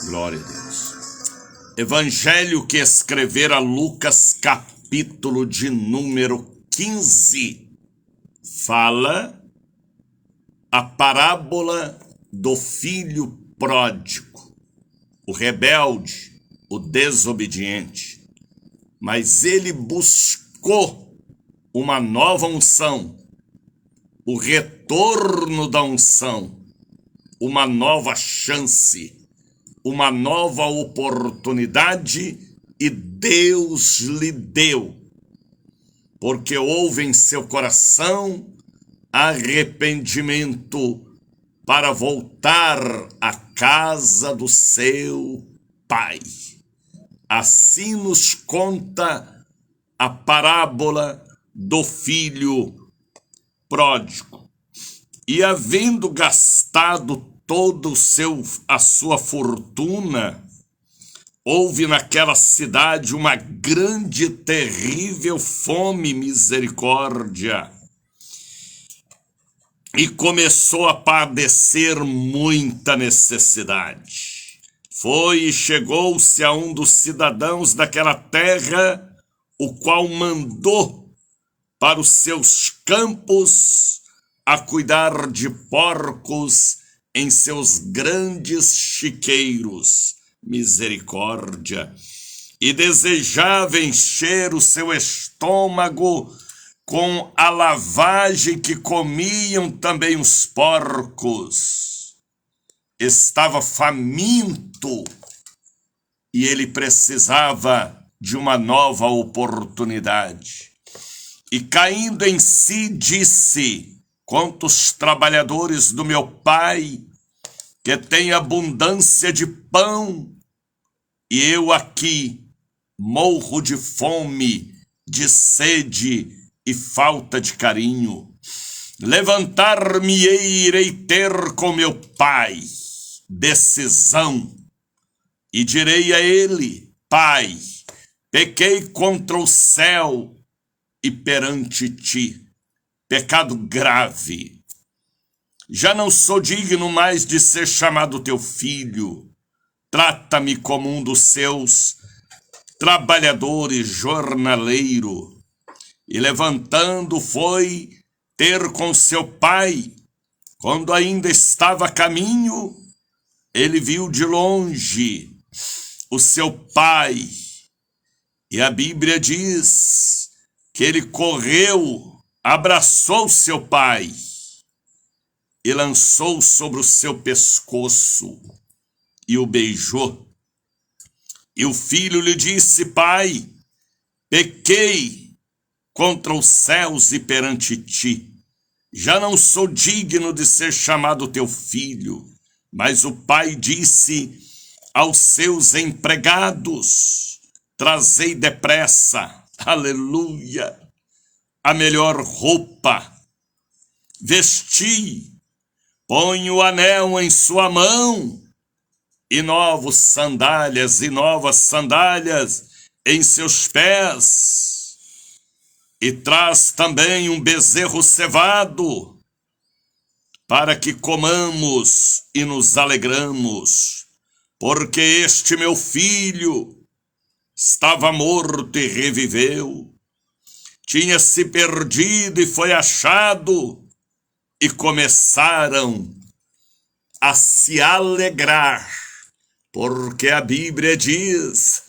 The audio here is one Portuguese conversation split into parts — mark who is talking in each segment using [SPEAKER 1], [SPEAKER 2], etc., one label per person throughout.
[SPEAKER 1] Glória a Deus. Evangelho que escrevera Lucas, capítulo de número 15, fala a parábola do filho pródigo, o rebelde, o desobediente. Mas ele buscou uma nova unção, o retorno da unção, uma nova chance, uma nova oportunidade, e Deus lhe deu, porque houve em seu coração arrependimento para voltar à casa do seu pai. Assim nos conta a parábola do filho pródigo. E havendo gastado toda a sua fortuna, houve naquela cidade uma grande e terrível fome, misericórdia, e começou a padecer muita necessidade. Foi e chegou-se a um dos cidadãos daquela terra, o qual mandou para os seus campos a cuidar de porcos em seus grandes chiqueiros, misericórdia, e desejava encher o seu estômago com a lavagem que comiam também os porcos. Estava faminto e ele precisava de uma nova oportunidade. E caindo em si, disse: quantos trabalhadores do meu pai que têm abundância de pão, e eu aqui morro de fome, de sede e falta de carinho. Levantar-me-ei, irei ter com meu pai decisão, e direi a ele: Pai, pequei contra o céu e perante ti, pecado grave. Já não sou digno mais de ser chamado teu filho. Trata-me como um dos seus trabalhadores, jornaleiro. E levantando foi ter com seu pai. Quando ainda estava a caminho, ele viu de longe o seu pai. E a Bíblia diz que ele correu, abraçou seu pai e lançou sobre o seu pescoço e o beijou. E o filho lhe disse: Pai, pequei contra os céus e perante ti. Já não sou digno de ser chamado teu filho. Mas o pai disse aos seus empregados: trazei depressa, aleluia, a melhor roupa, vesti, põe o anel em sua mão, e novas sandálias em seus pés, e traz também um bezerro cevado, para que comamos e nos alegramos, porque este meu filho estava morto e reviveu, tinha se perdido e foi achado, e começaram a se alegrar, porque a Bíblia diz: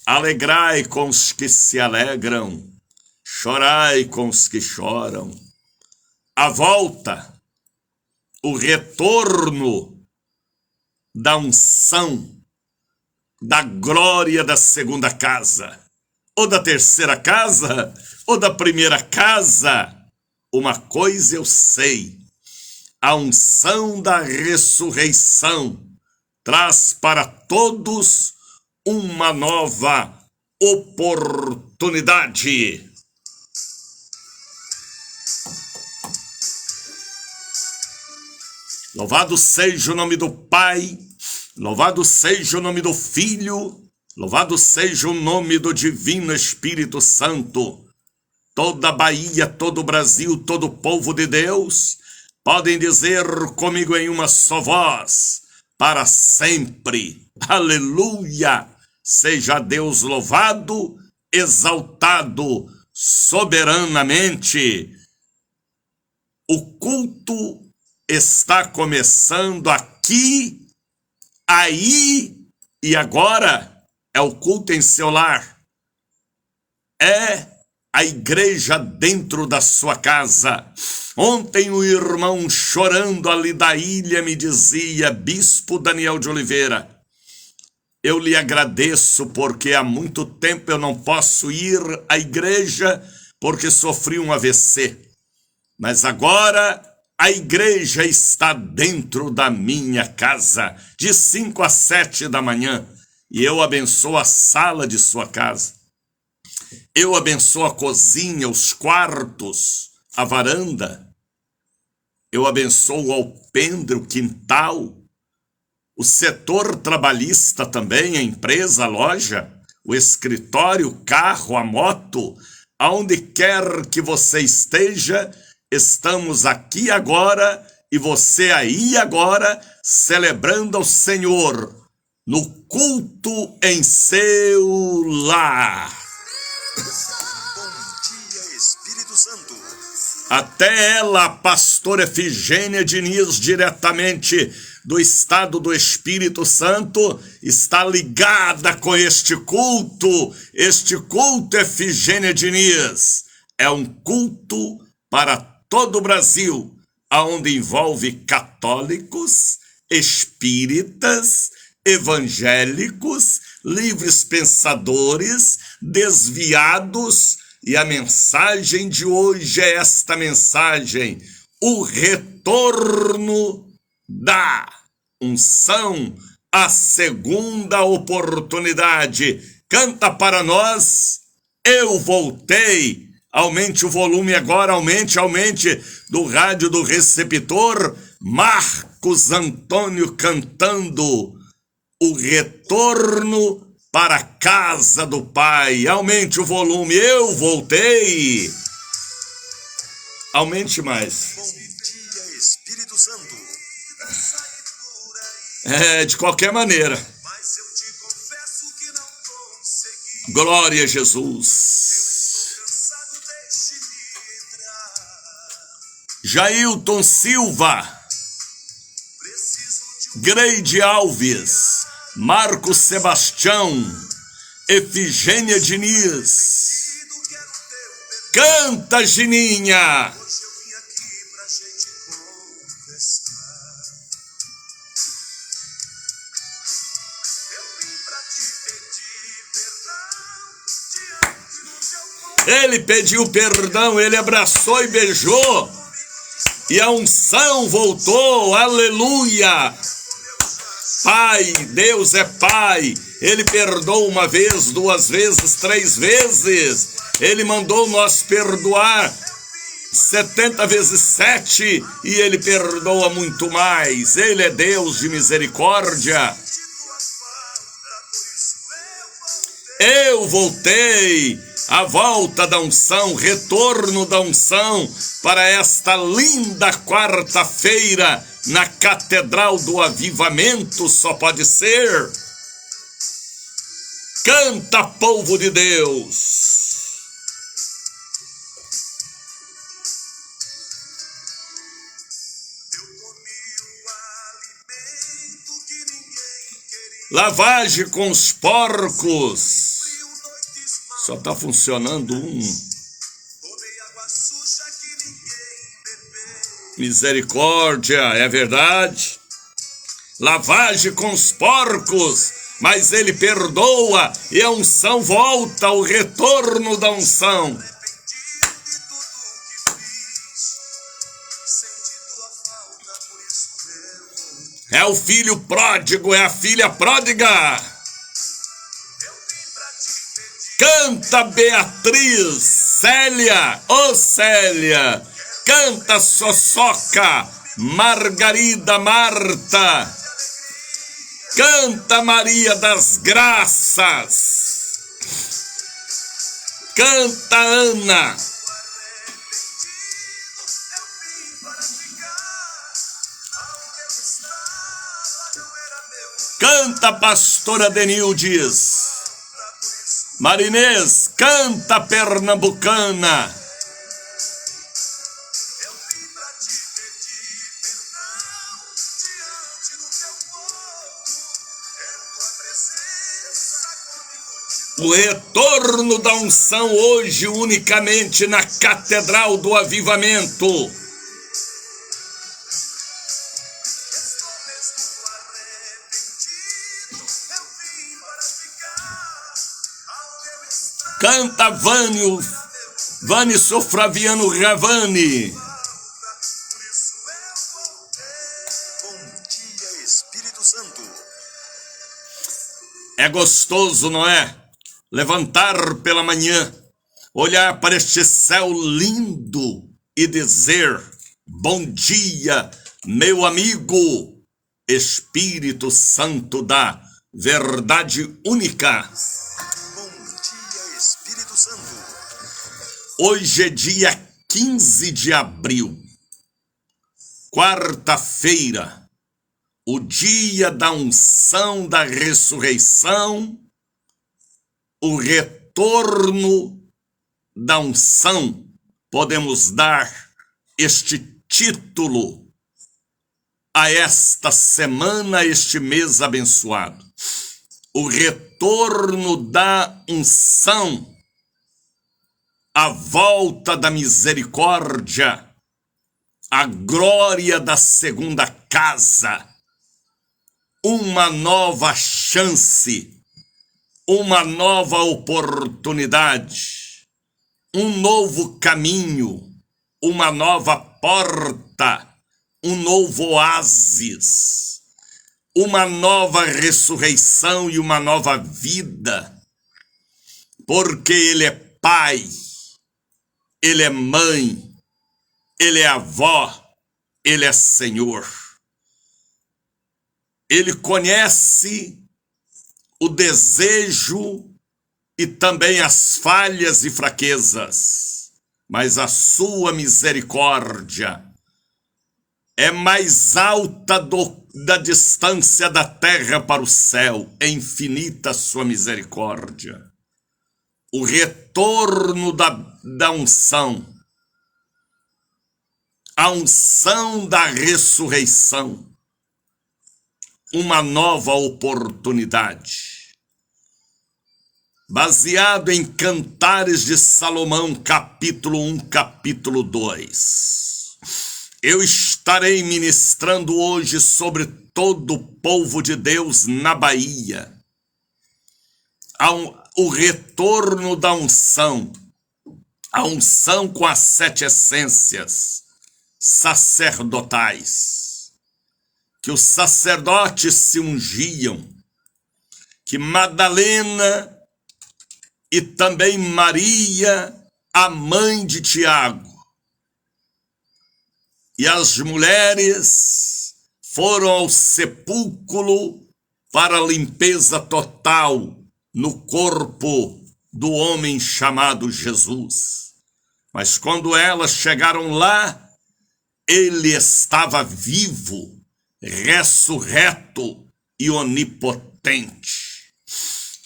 [SPEAKER 1] alegrai com os que se alegram, chorai com os que choram. A volta, o retorno da unção, da glória da segunda casa, ou da terceira casa, ou da primeira casa. Uma coisa eu sei: a unção da ressurreição traz para todos uma nova oportunidade. Louvado seja o nome do Pai, louvado seja o nome do Filho, louvado seja o nome do Divino Espírito Santo. Toda a Bahia, todo o Brasil, todo o povo de Deus podem dizer comigo em uma só voz: para sempre. Aleluia! Seja Deus louvado, exaltado soberanamente. O culto está começando aqui, aí e agora. É o culto em seu lar. É a igreja dentro da sua casa. Ontem o irmão chorando ali da ilha me dizia: Bispo Daniel de Oliveira, eu lhe agradeço porque há muito tempo eu não posso ir à igreja porque sofri um AVC. Mas agora a igreja está dentro da minha casa, de 5 às 7 da manhã. E eu abençoo a sala de sua casa. Eu abençoo a cozinha, os quartos, a varanda. Eu abençoo o alpendre, o quintal, o setor trabalhista também, a empresa, a loja, o escritório, o carro, a moto. Aonde quer que você esteja, estamos aqui agora e você aí agora, celebrando ao Senhor no culto em seu lar.
[SPEAKER 2] Bom dia, Espírito Santo.
[SPEAKER 1] Até ela, a pastora Efigênia Diniz, diretamente do estado do Espírito Santo, está ligada com este culto. Este culto, Efigênia Diniz, é um culto para todo o Brasil, aonde envolve católicos, espíritas, evangélicos, livres pensadores, desviados, e a mensagem de hoje é esta mensagem: o retorno da unção, a segunda oportunidade. Canta para nós, eu voltei. Aumente o volume agora, aumente do rádio do receptor. Marcos Antônio cantando o retorno para a casa do Pai. Aumente o volume, eu voltei. Aumente mais.
[SPEAKER 2] Bom dia, Espírito Santo.
[SPEAKER 1] De qualquer maneira.
[SPEAKER 2] Mas eu te confesso que não consegui.
[SPEAKER 1] Glória a Jesus.
[SPEAKER 2] Cansado, deixe-me entrar.
[SPEAKER 1] Jailton Silva,
[SPEAKER 2] Preciso de
[SPEAKER 1] Greide Alves, Marcos Sebastião, Efigênia Diniz.
[SPEAKER 2] pedido, quero teu perdão.
[SPEAKER 1] Canta, Gininha.
[SPEAKER 2] Hoje eu vim aqui pra gente conversar. Eu vim pra te pedir perdão diante do teu povo.
[SPEAKER 1] Ele pediu perdão, ele abraçou e beijou. E a unção voltou, aleluia. Pai, Deus é Pai. Ele perdoa uma vez, 2 vezes, 3 vezes. Ele mandou nós perdoar 70 vezes 7 e Ele perdoa muito mais. Ele é Deus de misericórdia. Eu voltei, a volta da unção, retorno da unção para esta linda quarta-feira na Catedral do Avivamento, só pode ser. Canta, povo de Deus.
[SPEAKER 2] Eu comi o alimento que ninguém queria.
[SPEAKER 1] Lavagem com os porcos.
[SPEAKER 2] Frio, noites mal.
[SPEAKER 1] Só tá funcionando um.
[SPEAKER 2] Tomei água suja que ninguém bebeu.
[SPEAKER 1] Misericórdia, é verdade. Lavagem com os porcos, mas Ele perdoa e a unção volta, o retorno da unção.
[SPEAKER 2] Arrependido de tudo que fiz. Senti tua falta, por isso eu voltei.
[SPEAKER 1] É o filho pródigo, é a filha pródiga.
[SPEAKER 2] Eu vim pra te pedir.
[SPEAKER 1] Canta, Beatriz, Célia, ô Célia. Canta, Soçoca, Margarida, Marta. Canta, Maria das Graças. Canta, Ana.
[SPEAKER 2] Eu vim para ficar. Aonde eu estava não era
[SPEAKER 1] Canta, pastora Denildes. Marinês, canta, pernambucana.
[SPEAKER 2] Eu vim pra te pedir perdão diante do teu povo. É tua presença comigo.
[SPEAKER 1] O retorno da unção hoje unicamente na Catedral do Avivamento.
[SPEAKER 2] Estou mesmo arrependido. Eu vim para ficar ao teu estado.
[SPEAKER 1] Canta, Vani Sofraviano Ravani.
[SPEAKER 2] Por isso eu voltei. Bom dia, Espírito Santo.
[SPEAKER 1] É gostoso, não é? Levantar pela manhã, olhar para este céu lindo e dizer: bom dia, meu amigo, Espírito Santo da verdade única.
[SPEAKER 2] Bom dia, Espírito Santo.
[SPEAKER 1] Hoje é dia 15 de abril, quarta-feira, o dia da unção da ressurreição, o retorno da unção. Podemos dar este título a esta semana, este mês abençoado. O retorno da unção, a volta da misericórdia, a glória da segunda casa, uma nova chance, uma nova oportunidade, um novo caminho, uma nova porta, um novo oásis, uma nova ressurreição e uma nova vida, porque Ele é Pai, Ele é Mãe, Ele é Avó, Ele é Senhor. Ele conhece o desejo e também as falhas e fraquezas, mas a sua misericórdia é mais alta da distância da terra para o céu, é infinita a sua misericórdia. O retorno da unção, a unção da ressurreição, uma nova oportunidade. Baseado em Cantares de Salomão, capítulo 1, capítulo 2. Eu estarei ministrando hoje sobre todo o povo de Deus na Bahia. O retorno da unção, a unção com as 7 essências sacerdotais, que os sacerdotes se ungiam, que Madalena e também Maria, a mãe de Tiago, e as mulheres foram ao sepulcro para a limpeza total no corpo do homem chamado Jesus. Mas quando elas chegaram lá, ele estava vivo, ressurreto e onipotente.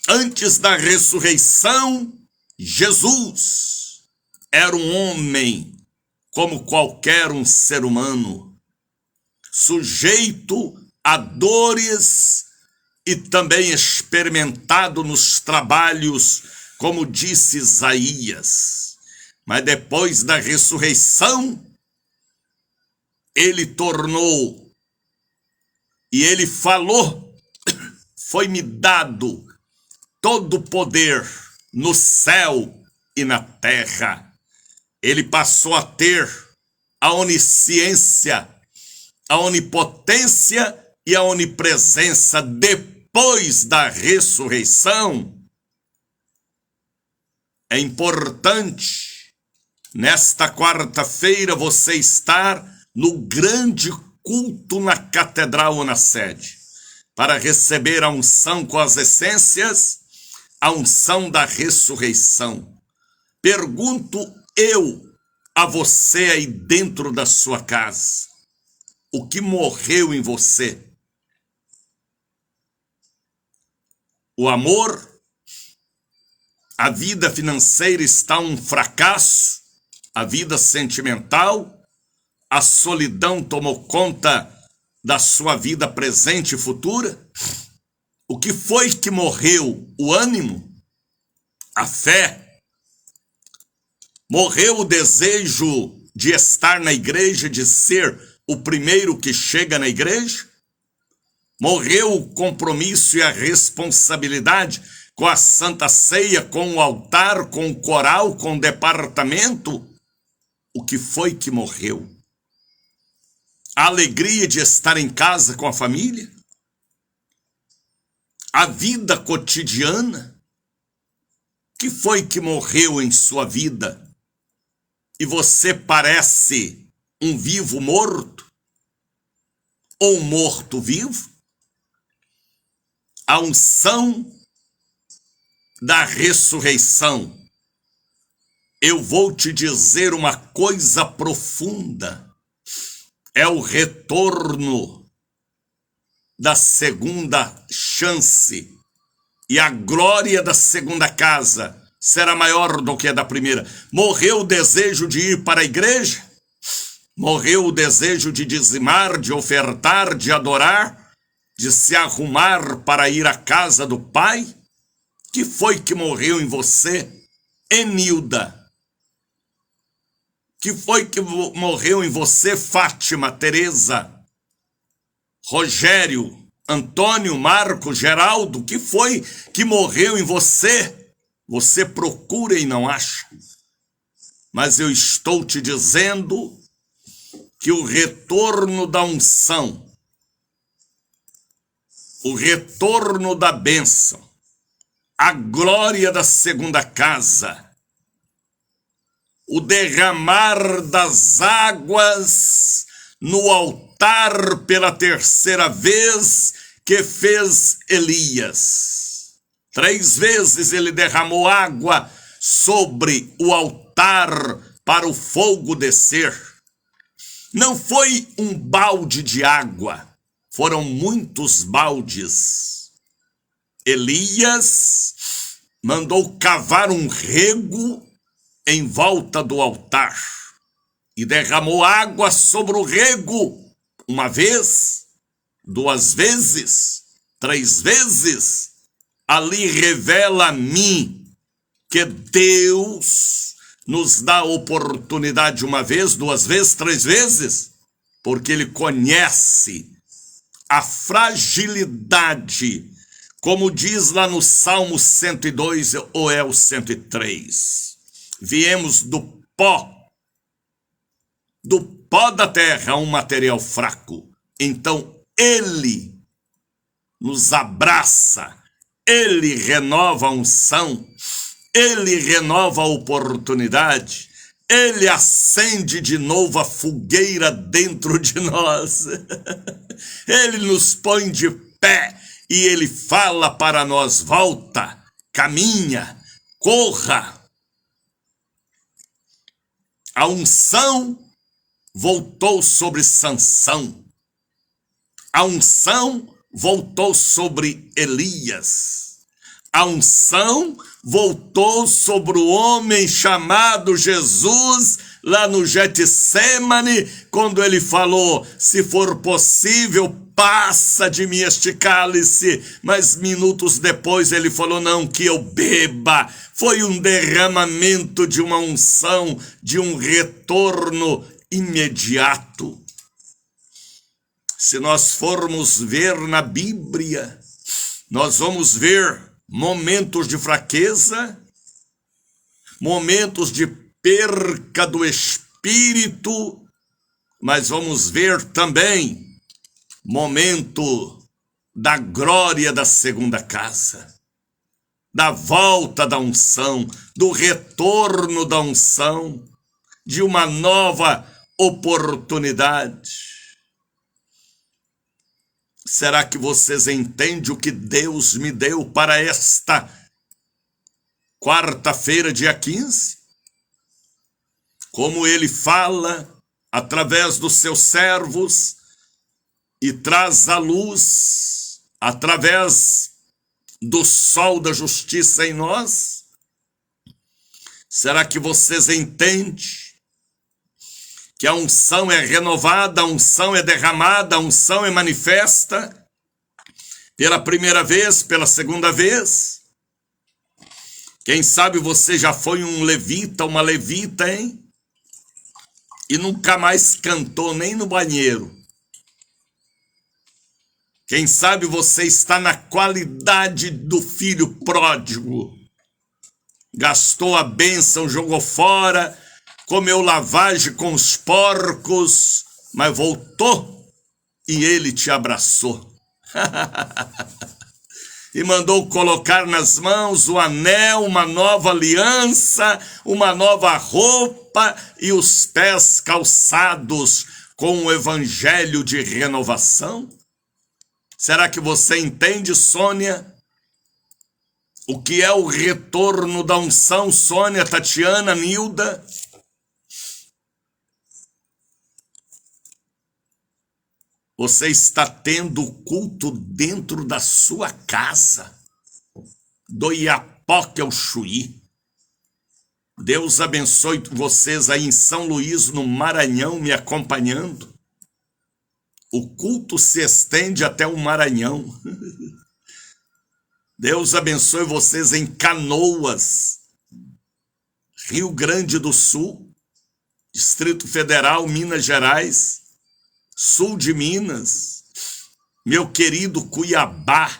[SPEAKER 1] Antes da ressurreição, Jesus era um homem como qualquer um ser humano, sujeito a dores e também experimentado nos trabalhos, como disse Isaías. Mas depois da ressurreição, ele tornou e ele falou: foi-me dado todo o poder no céu e na terra. Ele passou a ter a onisciência, a onipotência e a onipresença depois da ressurreição. É importante, nesta quarta-feira, você estar no grande culto na catedral ou na sede, para receber a unção com as essências, a unção da ressurreição. Pergunto eu a você aí dentro da sua casa: o que morreu em você? o amor, a vida financeira está um fracasso, a vida sentimental, a solidão tomou conta da sua vida presente e futura. O que foi que morreu? O ânimo, a fé. Morreu o desejo de estar na igreja, de ser o primeiro que chega na igreja. Morreu o compromisso e a responsabilidade com a Santa Ceia, com o altar, com o coral, com o departamento. O que foi que morreu? A alegria de estar em casa com a família? A vida cotidiana? O que foi que morreu em sua vida? E você parece um vivo morto? Ou um morto vivo? A unção da ressurreição. Eu vou te dizer uma coisa profunda. É o retorno da segunda chance. E a glória da segunda casa será maior do que a da primeira. Morreu o desejo de ir para a igreja? Morreu o desejo de dizimar, de ofertar, de adorar, de se arrumar para ir à casa do Pai? Que foi que morreu em você, Enilda? Que foi que morreu em você, Fátima, Teresa, Rogério, Antônio, Marco, Geraldo? Que foi que morreu em você? Você procura e não acha. Mas eu estou te dizendo que o retorno da unção, o retorno da bênção, a glória da segunda casa, o derramar das águas no altar pela terceira vez que fez Elias. 3 vezes ele derramou água sobre o altar para o fogo descer. Não foi um balde de água, foram muitos baldes. Elias mandou cavar um rego em volta do altar e derramou água sobre o rego 1 vez, 2 vezes, 3 vezes. Ali revela a mim que Deus nos dá oportunidade 1 vez, 2 vezes, 3 vezes, porque Ele conhece a fragilidade, como diz lá no Salmo 102 ou é o 103. Viemos do pó da terra, um material fraco. Então Ele nos abraça, Ele renova a unção, Ele renova a oportunidade, Ele acende de novo a fogueira dentro de nós. Ele nos põe de pé e Ele fala para nós: volta, caminha, corra. A unção voltou sobre Sansão. A unção voltou sobre Elias. A unção voltou sobre o homem chamado Jesus, lá no Getsemane, quando ele falou: se for possível, passa de mim este cálice. Mas minutos depois ele falou: não, que eu beba. Foi um derramamento de uma unção, de um retorno imediato. Se nós formos ver na Bíblia, nós vamos ver momentos de fraqueza, momentos de perca do espírito, mas vamos ver também momento da glória da segunda casa, da volta da unção, do retorno da unção, de uma nova oportunidade. Será que vocês entendem o que Deus me deu para esta quarta-feira, dia 15? Como Ele fala através dos seus servos e traz à luz, através do sol da justiça em nós? Será que vocês entendem que a unção é renovada, a unção é derramada, a unção é manifesta pela primeira vez, pela segunda vez? Quem sabe você já foi um levita, uma levita, hein? E nunca mais cantou nem no banheiro. Quem sabe você está na qualidade do filho pródigo. Gastou a bênção, jogou fora, comeu lavagem com os porcos, mas voltou e ele te abraçou. E mandou colocar nas mãos o anel, uma nova aliança, uma nova roupa e os pés calçados com o evangelho de renovação? Será que você entende, Sônia? O que é o retorno da unção, Sônia, Tatiana, Nilda? Você está tendo o culto dentro da sua casa, do Iapoque ao Chuí. Deus abençoe vocês aí em São Luís, no Maranhão, me acompanhando. O culto se estende até o Maranhão. Deus abençoe vocês em Canoas, Rio Grande do Sul, Distrito Federal, Minas Gerais, sul de Minas, meu querido Cuiabá.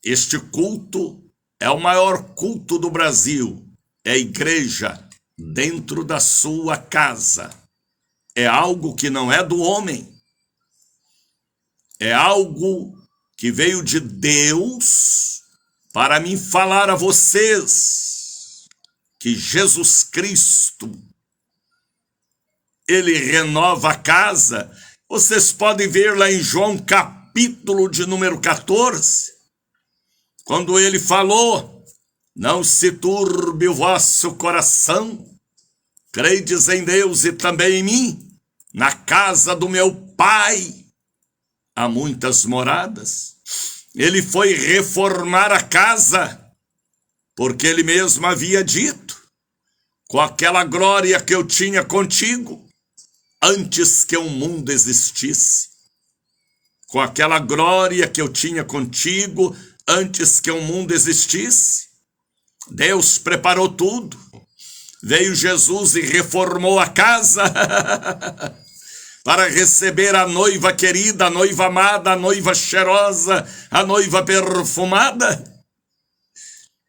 [SPEAKER 1] Este culto é o maior culto do Brasil. É a igreja dentro da sua casa. É algo que não é do homem. É algo que veio de Deus para me falar a vocês que Jesus Cristo, ele renova a casa. Vocês podem ver lá em João capítulo de número 14, quando ele falou: não se turbe o vosso coração, credes em Deus e também em mim. Na casa do meu Pai há muitas moradas. Ele foi reformar a casa, porque ele mesmo havia dito: com aquela glória que eu tinha contigo, antes que o mundo existisse. Com aquela glória que eu tinha contigo, antes que o mundo existisse. Deus preparou tudo. Veio Jesus e reformou a casa para receber a noiva querida, a noiva amada, a noiva cheirosa, a noiva perfumada.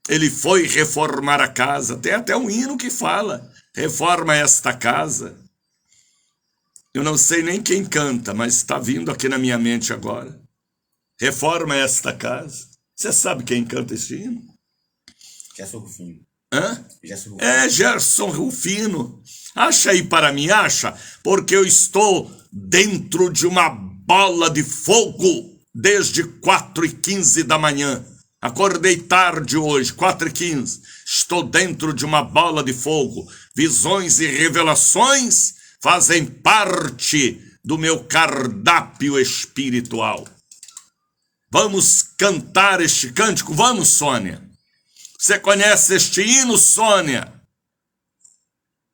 [SPEAKER 1] Ele foi reformar a casa. Tem até um hino que fala: reforma esta casa. Eu não sei nem quem canta, mas está vindo aqui na minha mente agora. Reforma esta casa. Você sabe quem canta esse hino?
[SPEAKER 3] Gerson Rufino.
[SPEAKER 1] Hã?
[SPEAKER 3] Gerson Rufino.
[SPEAKER 1] É Gerson Rufino. Acha aí para mim, acha? Porque eu estou dentro de uma bola de fogo desde 4h15 da manhã. Acordei tarde hoje, 4h15. Estou dentro de uma bola de fogo. Visões e revelações fazem parte do meu cardápio espiritual. Vamos cantar este cântico? Vamos, Sônia? Você conhece este hino, Sônia?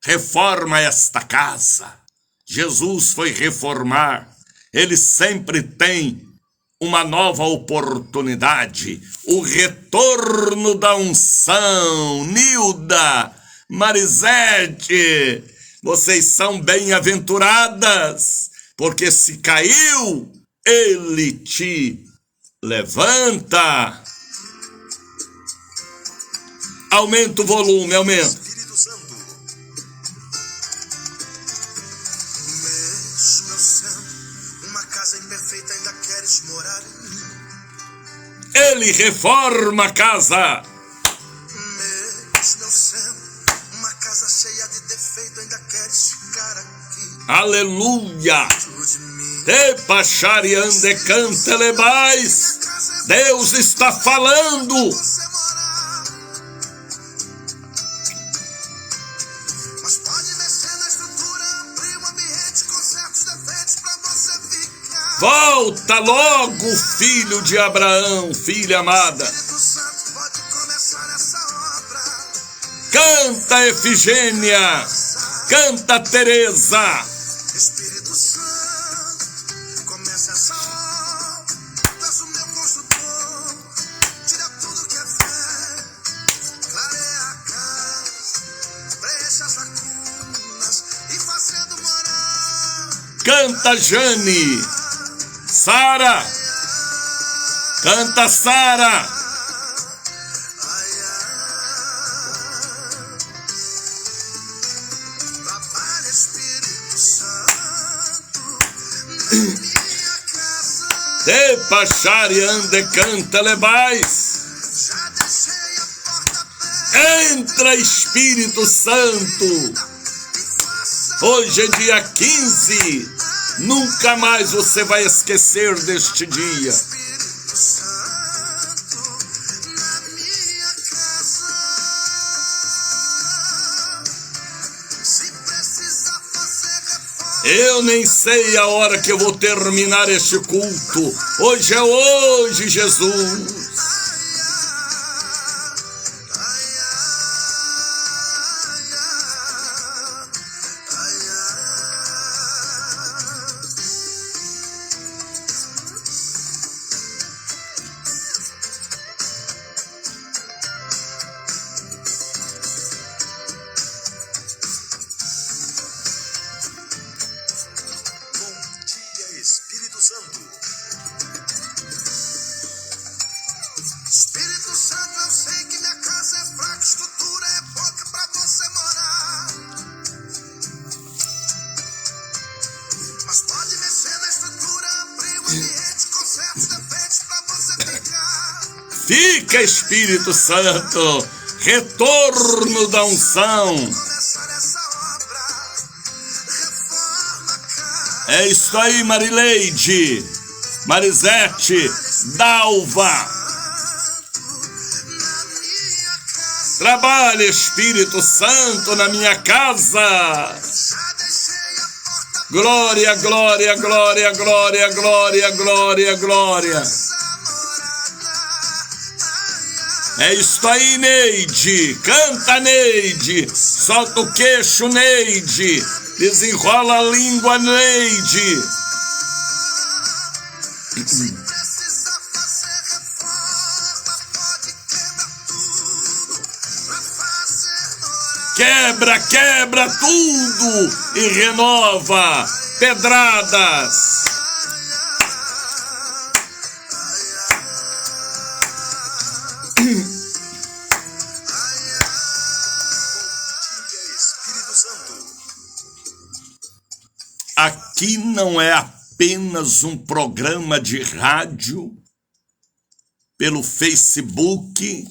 [SPEAKER 1] Reforma esta casa. Jesus foi reformar. Ele sempre tem uma nova oportunidade. O retorno da unção. Nilda, Marisete, vocês são bem-aventuradas, porque se caiu, ele te levanta. Aumenta o volume, aumenta.
[SPEAKER 2] Espírito Santo. Mesmo eu sendo uma casa imperfeita, ainda queres morar em mim.
[SPEAKER 1] Ele reforma a casa.
[SPEAKER 2] Mesmo eu sendo uma casa cheia de defeito, ainda queres ficar aqui.
[SPEAKER 1] Aleluia.
[SPEAKER 2] Dentro de mim.
[SPEAKER 1] Te pachariande cantelebais. Deus está falando.
[SPEAKER 2] Você morar. Mas pode mexer na estrutura, abrir o ambiente com certos defeitos pra você ficar.
[SPEAKER 1] Volta logo, filho de Abraão, filha amada.
[SPEAKER 2] Espírito Santo pode começar essa obra.
[SPEAKER 1] Canta, Efigênia. Canta, Teresa.
[SPEAKER 2] Espírito Santo, comece essa obra. Tu és o meu construtor. Tira tudo que é fé. Clareia a casa. Preencha as lacunas e fazendo morar.
[SPEAKER 1] Canta, Jane. Sara. Canta, Sara.
[SPEAKER 2] Trabalha, Espírito Santo, na minha casa.
[SPEAKER 1] Te pachare ande canta lebais.
[SPEAKER 2] Já deixei a porta aberta
[SPEAKER 1] Entra, Espírito Santo.
[SPEAKER 2] e faça
[SPEAKER 1] Hoje é dia 15. Nunca mais você vai esquecer deste dia.
[SPEAKER 2] Espírito Santo na minha casa. Se precisar fazer reforma,
[SPEAKER 1] Eu nem sei a hora que eu vou terminar este culto. Hoje é hoje, Jesus.
[SPEAKER 2] Bom dia, Espírito Santo. Espírito Santo, eu sei que minha casa é fraca, estrutura é pouca pra você morar. Mas pode mexer na estrutura, abrir o ambiente, conserta os defeitos pra você ficar.
[SPEAKER 1] Fica, Espírito Santo. Retorno da unção.
[SPEAKER 2] Começar essa obra, reforma a casa.
[SPEAKER 1] É isso aí, Marileide, Marisete, Dalva.
[SPEAKER 2] Na minha casa,
[SPEAKER 1] Trabalha, Espírito Santo, na minha casa.
[SPEAKER 2] já deixei a porta
[SPEAKER 1] Glória, glória, glória, glória, glória, glória, glória.
[SPEAKER 2] essa morada.
[SPEAKER 1] É isso aí, Neide. Canta, Neide. Solta o queixo, Neide. Desenrola a língua, Neide.
[SPEAKER 2] Se precisar fazer reforma, pode quebrar tudo pra fazer morar.
[SPEAKER 1] Quebra, quebra tudo e renova. Pedradas.
[SPEAKER 2] Espírito Santo.
[SPEAKER 1] Aqui não é apenas um programa de rádio, pelo Facebook,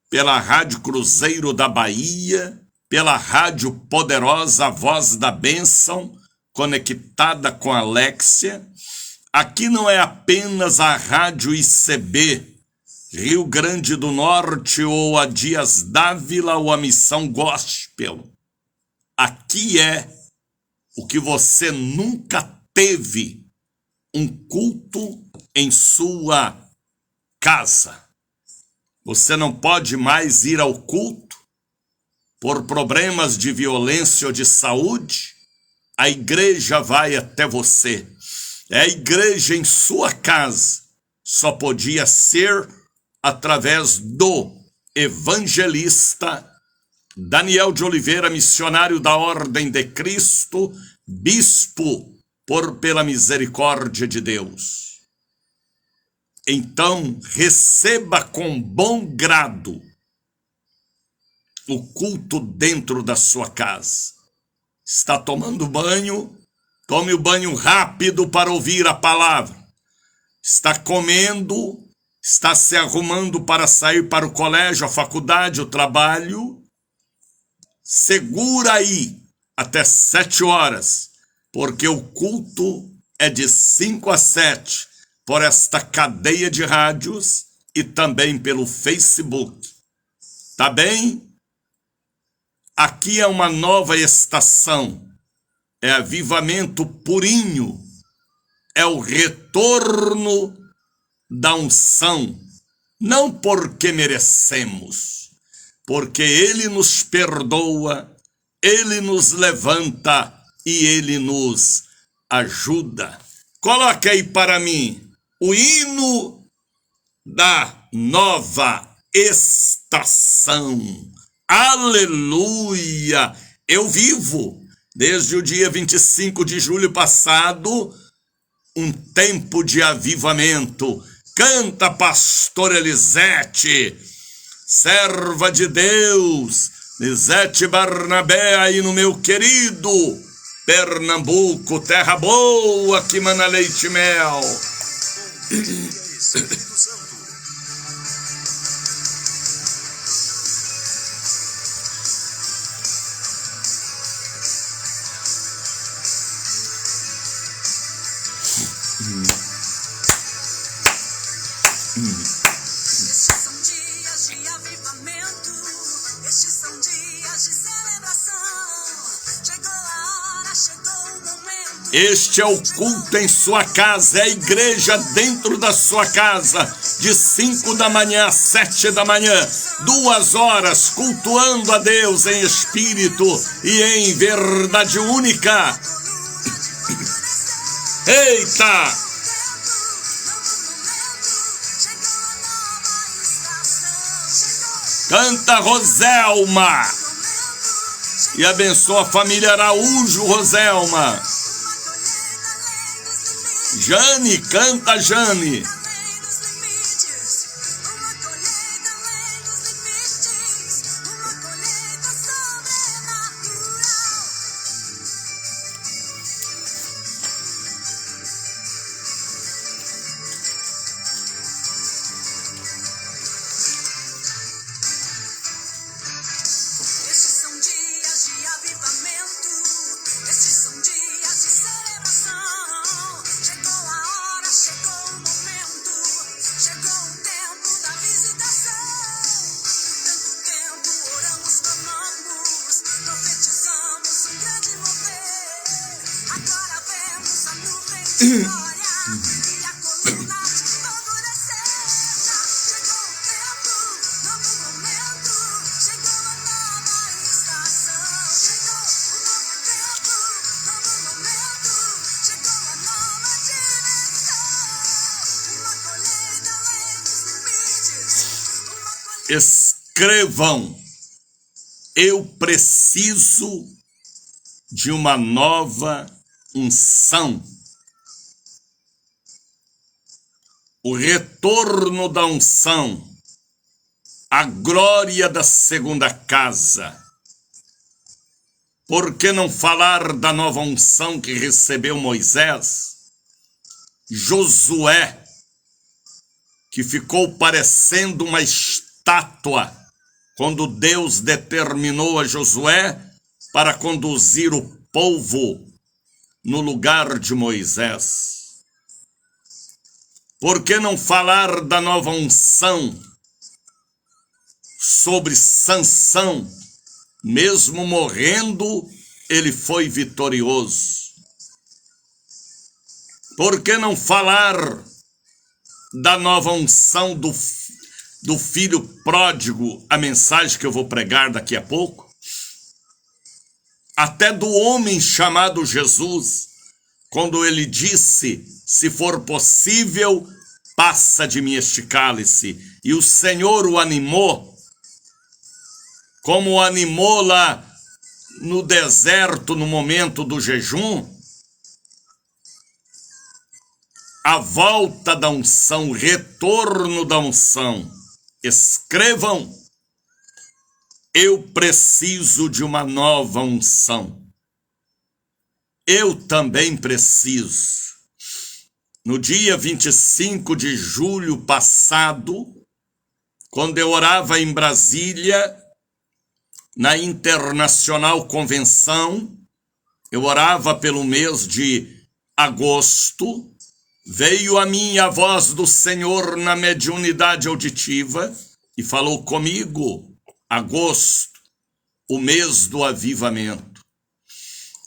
[SPEAKER 1] pela Rádio Cruzeiro da Bahia, pela Rádio Poderosa Voz da Bênção, conectada com a Alexia. Aqui não é apenas a Rádio ICB, Rio Grande do Norte, ou a Dias Dávila, ou a Missão Gospel. Aqui é o que você nunca teve, um culto em sua casa. Você não pode mais ir ao culto por problemas de violência ou de saúde. A igreja vai até você. É a igreja em sua casa. Só podia ser através do evangelista Daniel de Oliveira, missionário da Ordem de Cristo, bispo pela misericórdia de Deus. Então, receba com bom grado o culto dentro da sua casa. Está tomando banho? Tome o banho rápido para ouvir a palavra. Está comendo? Está se arrumando para sair para o colégio, a faculdade, o trabalho? Segura aí até 7 horas, porque o culto é de 5 a 7, por esta cadeia de rádios e também pelo Facebook. Tá bem? Aqui é uma nova estação, é Avivamento Purinho, é o retorno da unção, não porque merecemos, porque Ele nos perdoa, Ele nos levanta e Ele nos ajuda. Coloque aí para mim o hino da nova estação. Aleluia! Eu vivo, desde o dia 25 de julho passado, um tempo de avivamento. Canta, pastora Elisete, serva de Deus, Lisete Barnabé, aí no meu querido Pernambuco, terra boa que mana leite e mel.
[SPEAKER 2] Espírito Santo.
[SPEAKER 4] Estes são dias de avivamento, estes são dias de celebração. Chegou a hora, chegou o momento.
[SPEAKER 1] Este é o culto em sua casa, é a igreja dentro da sua casa, de 5 da manhã às 7 da manhã, 2 horas, cultuando a Deus em espírito e em verdade única. Eita! Canta, Roselma, e abençoa a família Araújo, Roselma. Jane, canta, Jane.
[SPEAKER 4] Estes são dias de avivamento, estes são dias de celebração. Chegou a hora, chegou o momento, chegou o tempo da visitação. Tanto tempo oramos, clamamos, profetizamos um grande mover. Agora vemos a nuvem de glória e a coluna de fogo descer. Chegou o tempo, novo momento, chegou a nova estação. Chegou o novo tempo, novo momento, chegou a nova dimensão. Uma colheita além dos limites, uma colheita...
[SPEAKER 1] Escrevam, eu preciso de uma nova unção. O retorno da unção, a glória da segunda casa. Por que não falar da nova unção que recebeu Moisés? Josué, que ficou parecendo uma estátua quando Deus determinou a Josué para conduzir o povo no lugar de Moisés. Por que não falar da nova unção sobre Sansão? Mesmo morrendo, ele foi vitorioso. Por que não falar da nova unção do filho pródigo, a mensagem que eu vou pregar daqui a pouco? Até do homem chamado Jesus, quando ele disse: se for possível, passa de mim este cálice. E o Senhor o animou, como o animou lá no deserto, no momento do jejum. A volta da unção, o retorno da unção. Escrevam, eu preciso de uma nova unção. Eu também preciso. No dia 25 de julho passado, quando eu orava em Brasília, na Internacional Convenção, eu orava pelo mês de agosto, veio a mim a voz do Senhor na mediunidade auditiva e falou comigo: agosto, o mês do avivamento.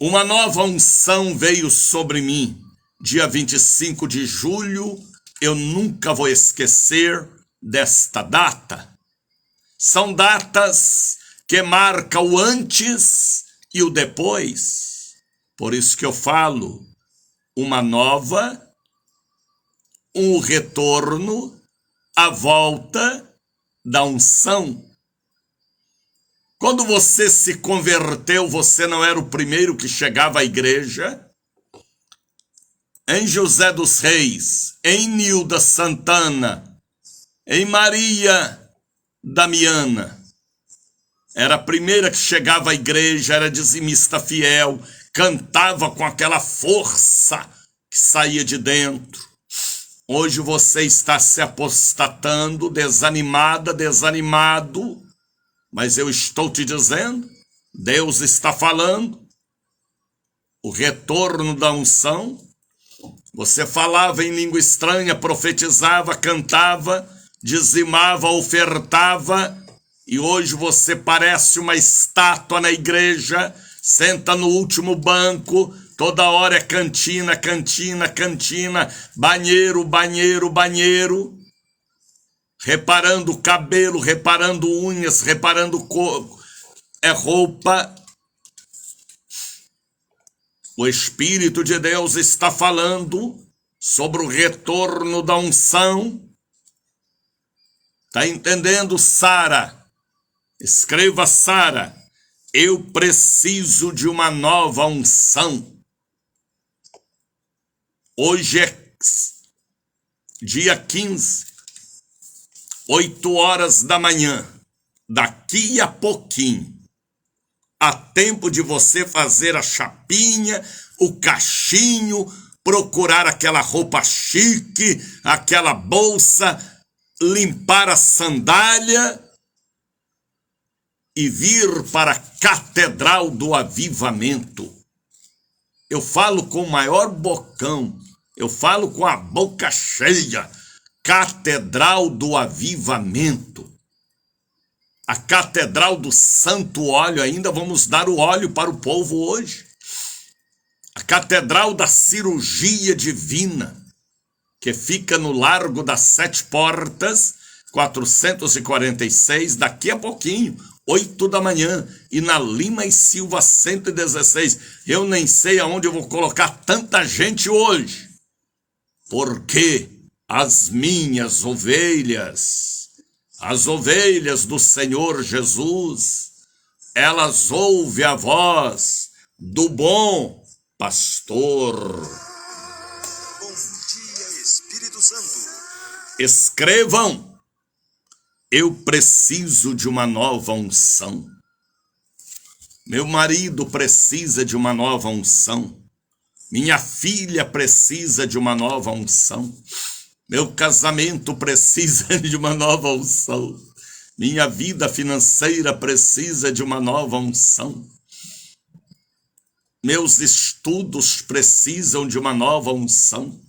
[SPEAKER 1] Uma nova unção veio sobre mim. dia 25 de julho, eu nunca vou esquecer desta data. São datas que marcam o antes e o depois. Por isso que eu falo, uma nova, um retorno, a volta da unção. Quando você se converteu, você não era o primeiro que chegava à igreja. Em José dos Reis, em Nilda Santana, em Maria Damiana, era a primeira que chegava à igreja, era dizimista fiel, cantava com aquela força que saía de dentro. Hoje você está se apostatando, desanimada, desanimado, mas eu estou te dizendo, Deus está falando, o retorno da unção. Você falava em língua estranha, profetizava, cantava, dizimava, ofertava, e hoje você parece uma estátua na igreja, senta no último banco, toda hora é cantina, cantina, cantina, banheiro, banheiro, banheiro, reparando cabelo, reparando unhas, reparando roupa. O Espírito de Deus está falando sobre o retorno da unção. Está entendendo, Sara? Escreva, Sara, eu preciso de uma nova unção. Hoje é dia 15, 8 horas da manhã. Daqui a pouquinho, há tempo de você fazer a chapinha, o cachinho, procurar aquela roupa chique, aquela bolsa, limpar a sandália e vir para a Catedral do Avivamento. Eu falo com o maior bocão, eu falo com a boca cheia. Catedral do Avivamento. A Catedral do Santo Óleo, ainda vamos dar o óleo para o povo hoje. A Catedral da Cirurgia Divina, que fica no Largo das 7 Portas, 446, daqui a pouquinho, 8 da manhã, e na Lima e Silva 116. Eu nem sei aonde eu vou colocar tanta gente hoje, porque as minhas ovelhas, as ovelhas do Senhor Jesus, elas ouvem a voz do bom pastor.
[SPEAKER 2] Bom dia, Espírito Santo.
[SPEAKER 1] Escrevam, eu preciso de uma nova unção. Meu marido precisa de uma nova unção. Minha filha precisa de uma nova unção. Meu casamento precisa de uma nova unção. Minha vida financeira precisa de uma nova unção. Meus estudos precisam de uma nova unção.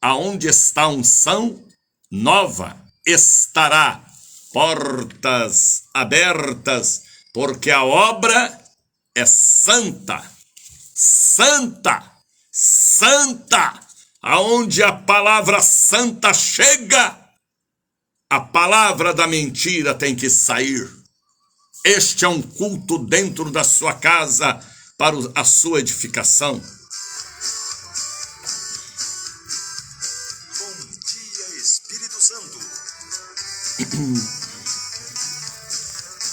[SPEAKER 1] Aonde está a unção? Nova estará. Portas abertas, porque a obra é santa. Santa, santa. Aonde a palavra santa chega, a palavra da mentira tem que sair. Este é um culto dentro da sua casa para a sua edificação.
[SPEAKER 2] Bom dia, Espírito Santo.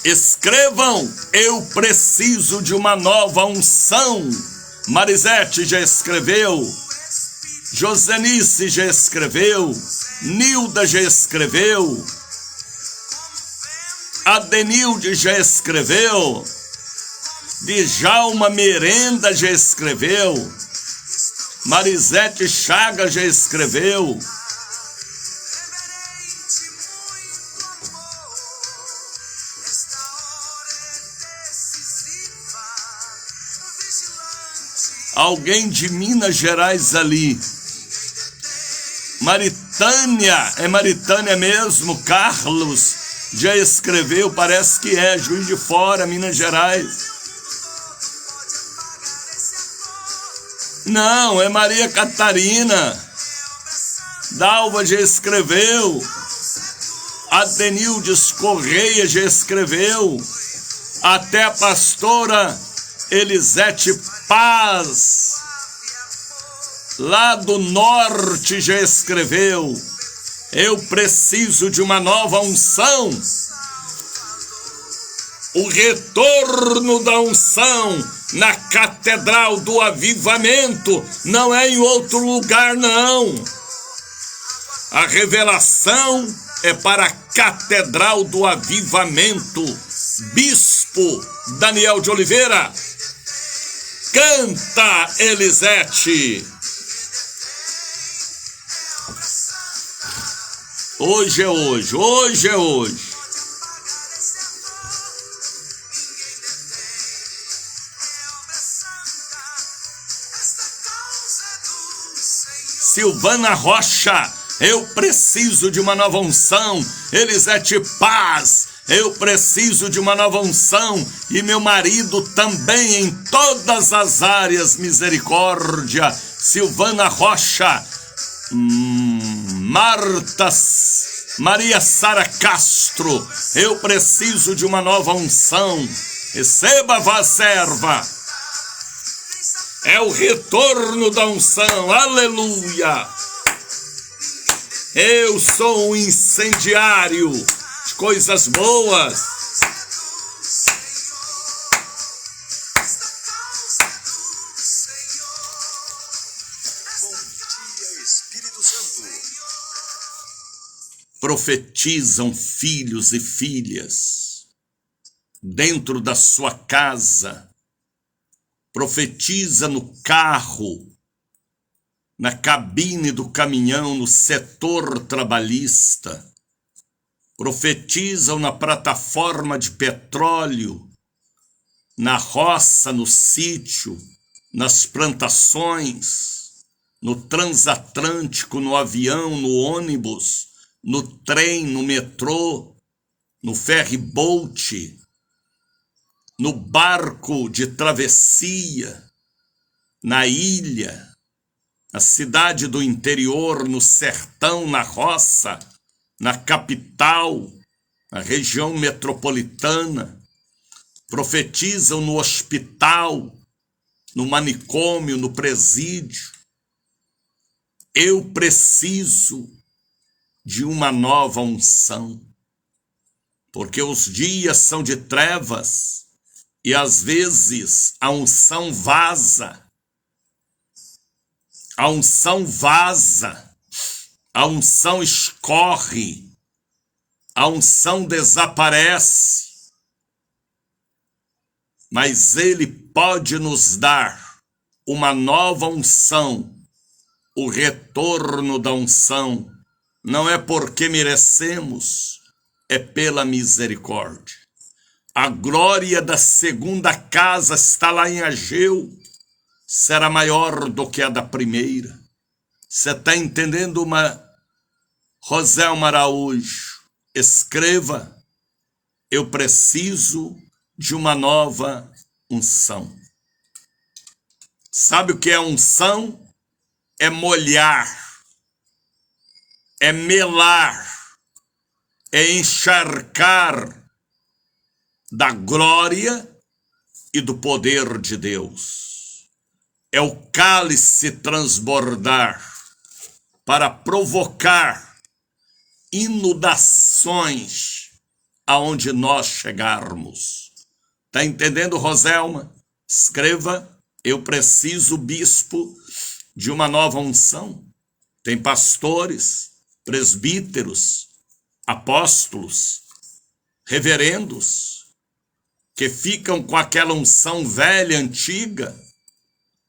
[SPEAKER 1] Escrevam, eu preciso de uma nova unção. Marisete já escreveu, Josenice já escreveu, Nilda já escreveu, Adenilde já escreveu, Djalma Merenda já escreveu, Marisete Chaga já escreveu. Alguém de Minas Gerais ali. Maritânia, é Maritânia mesmo, Carlos já escreveu, parece que é, Juiz de Fora, Minas Gerais. Não, é Maria Catarina. Dalva já escreveu. Adenildes Correia já escreveu. Até a pastora Elisete Paz, lá do norte, já escreveu. Eu preciso de uma nova unção. O retorno da unção na Catedral do Avivamento não é em outro lugar, não. A revelação é para a Catedral do Avivamento. Bispo Daniel de Oliveira, canta, Elisete. Hoje é hoje, hoje é hoje. Silvana Rocha, eu preciso de uma nova unção. Elisete Paz, eu preciso de uma nova unção. E meu marido também, em todas as áreas, misericórdia. Silvana Rocha, Maria Sara Castro, eu preciso de uma nova unção. Receba, vá serva. É o retorno da unção, aleluia. Eu sou um incendiário de coisas boas.
[SPEAKER 2] Bom dia, Espírito Santo.
[SPEAKER 1] Profetizam filhos e filhas dentro da sua casa. Profetiza no carro, na cabine do caminhão, no setor trabalhista. Profetizam na plataforma de petróleo, na roça, no sítio, nas plantações, no transatlântico, no avião, no ônibus, no trem, no metrô, no ferry-boat, no barco de travessia, na ilha, na cidade do interior, no sertão, na roça, na capital, na região metropolitana. Profetizam no hospital, no manicômio, no presídio. Eu preciso de uma nova unção, porque os dias são de trevas. E às vezes a unção vaza, a unção vaza, a unção escorre, a unção desaparece. Mas Ele pode nos dar uma nova unção, o retorno da unção. Não é porque merecemos, é pela misericórdia. A glória da segunda casa está lá em Ageu, será maior do que a da primeira. Você está entendendo, Roselma Araújo? Escreva, eu preciso de uma nova unção. Sabe o que é unção? É molhar, é melar, é encharcar da glória e do poder de Deus. É o cálice transbordar para provocar inundações aonde nós chegarmos. Tá entendendo, Roselma? Escreva, eu preciso, bispo, de uma nova unção. Tem pastores, presbíteros, apóstolos, reverendos, que ficam com aquela unção velha, antiga,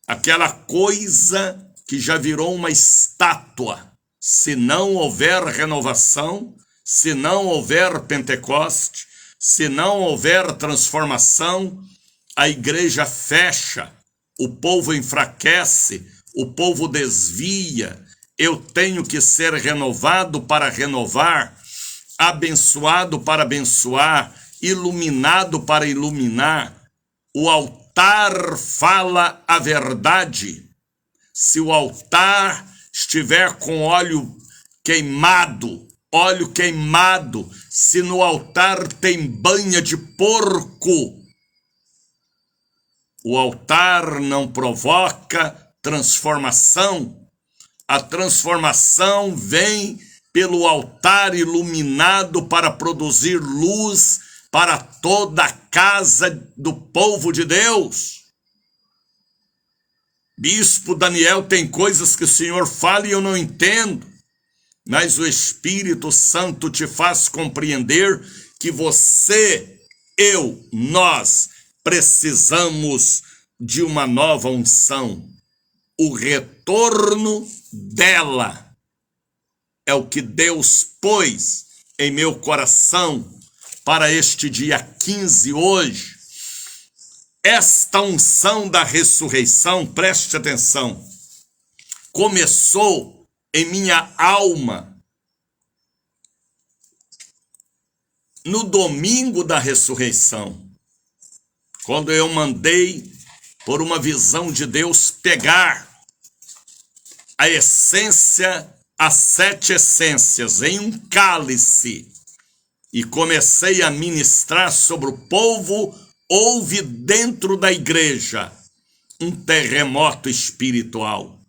[SPEAKER 1] aquela coisa que já virou uma estátua. Se não houver renovação, se não houver Pentecoste, se não houver transformação, a igreja fecha, o povo enfraquece, o povo desvia. Eu tenho que ser renovado para renovar, abençoado para abençoar, iluminado para iluminar. O altar fala a verdade. se o altar estiver com óleo queimado, se no altar tem banha de porco, o altar não provoca transformação. A transformação vem pelo altar iluminado para produzir luz para toda a casa do povo de Deus. Bispo Daniel, tem coisas que o Senhor fala e eu não entendo, mas o Espírito Santo te faz compreender que você, nós precisamos de uma nova unção. O retorno dela é o que Deus pôs em meu coração para este dia 15 hoje. Esta unção da ressurreição, preste atenção, começou em minha alma no domingo da ressurreição, quando eu mandei, por uma visão de Deus, pegar a essência, as 7 essências em um cálice e comecei a ministrar sobre o povo. Houve dentro da igreja um terremoto espiritual.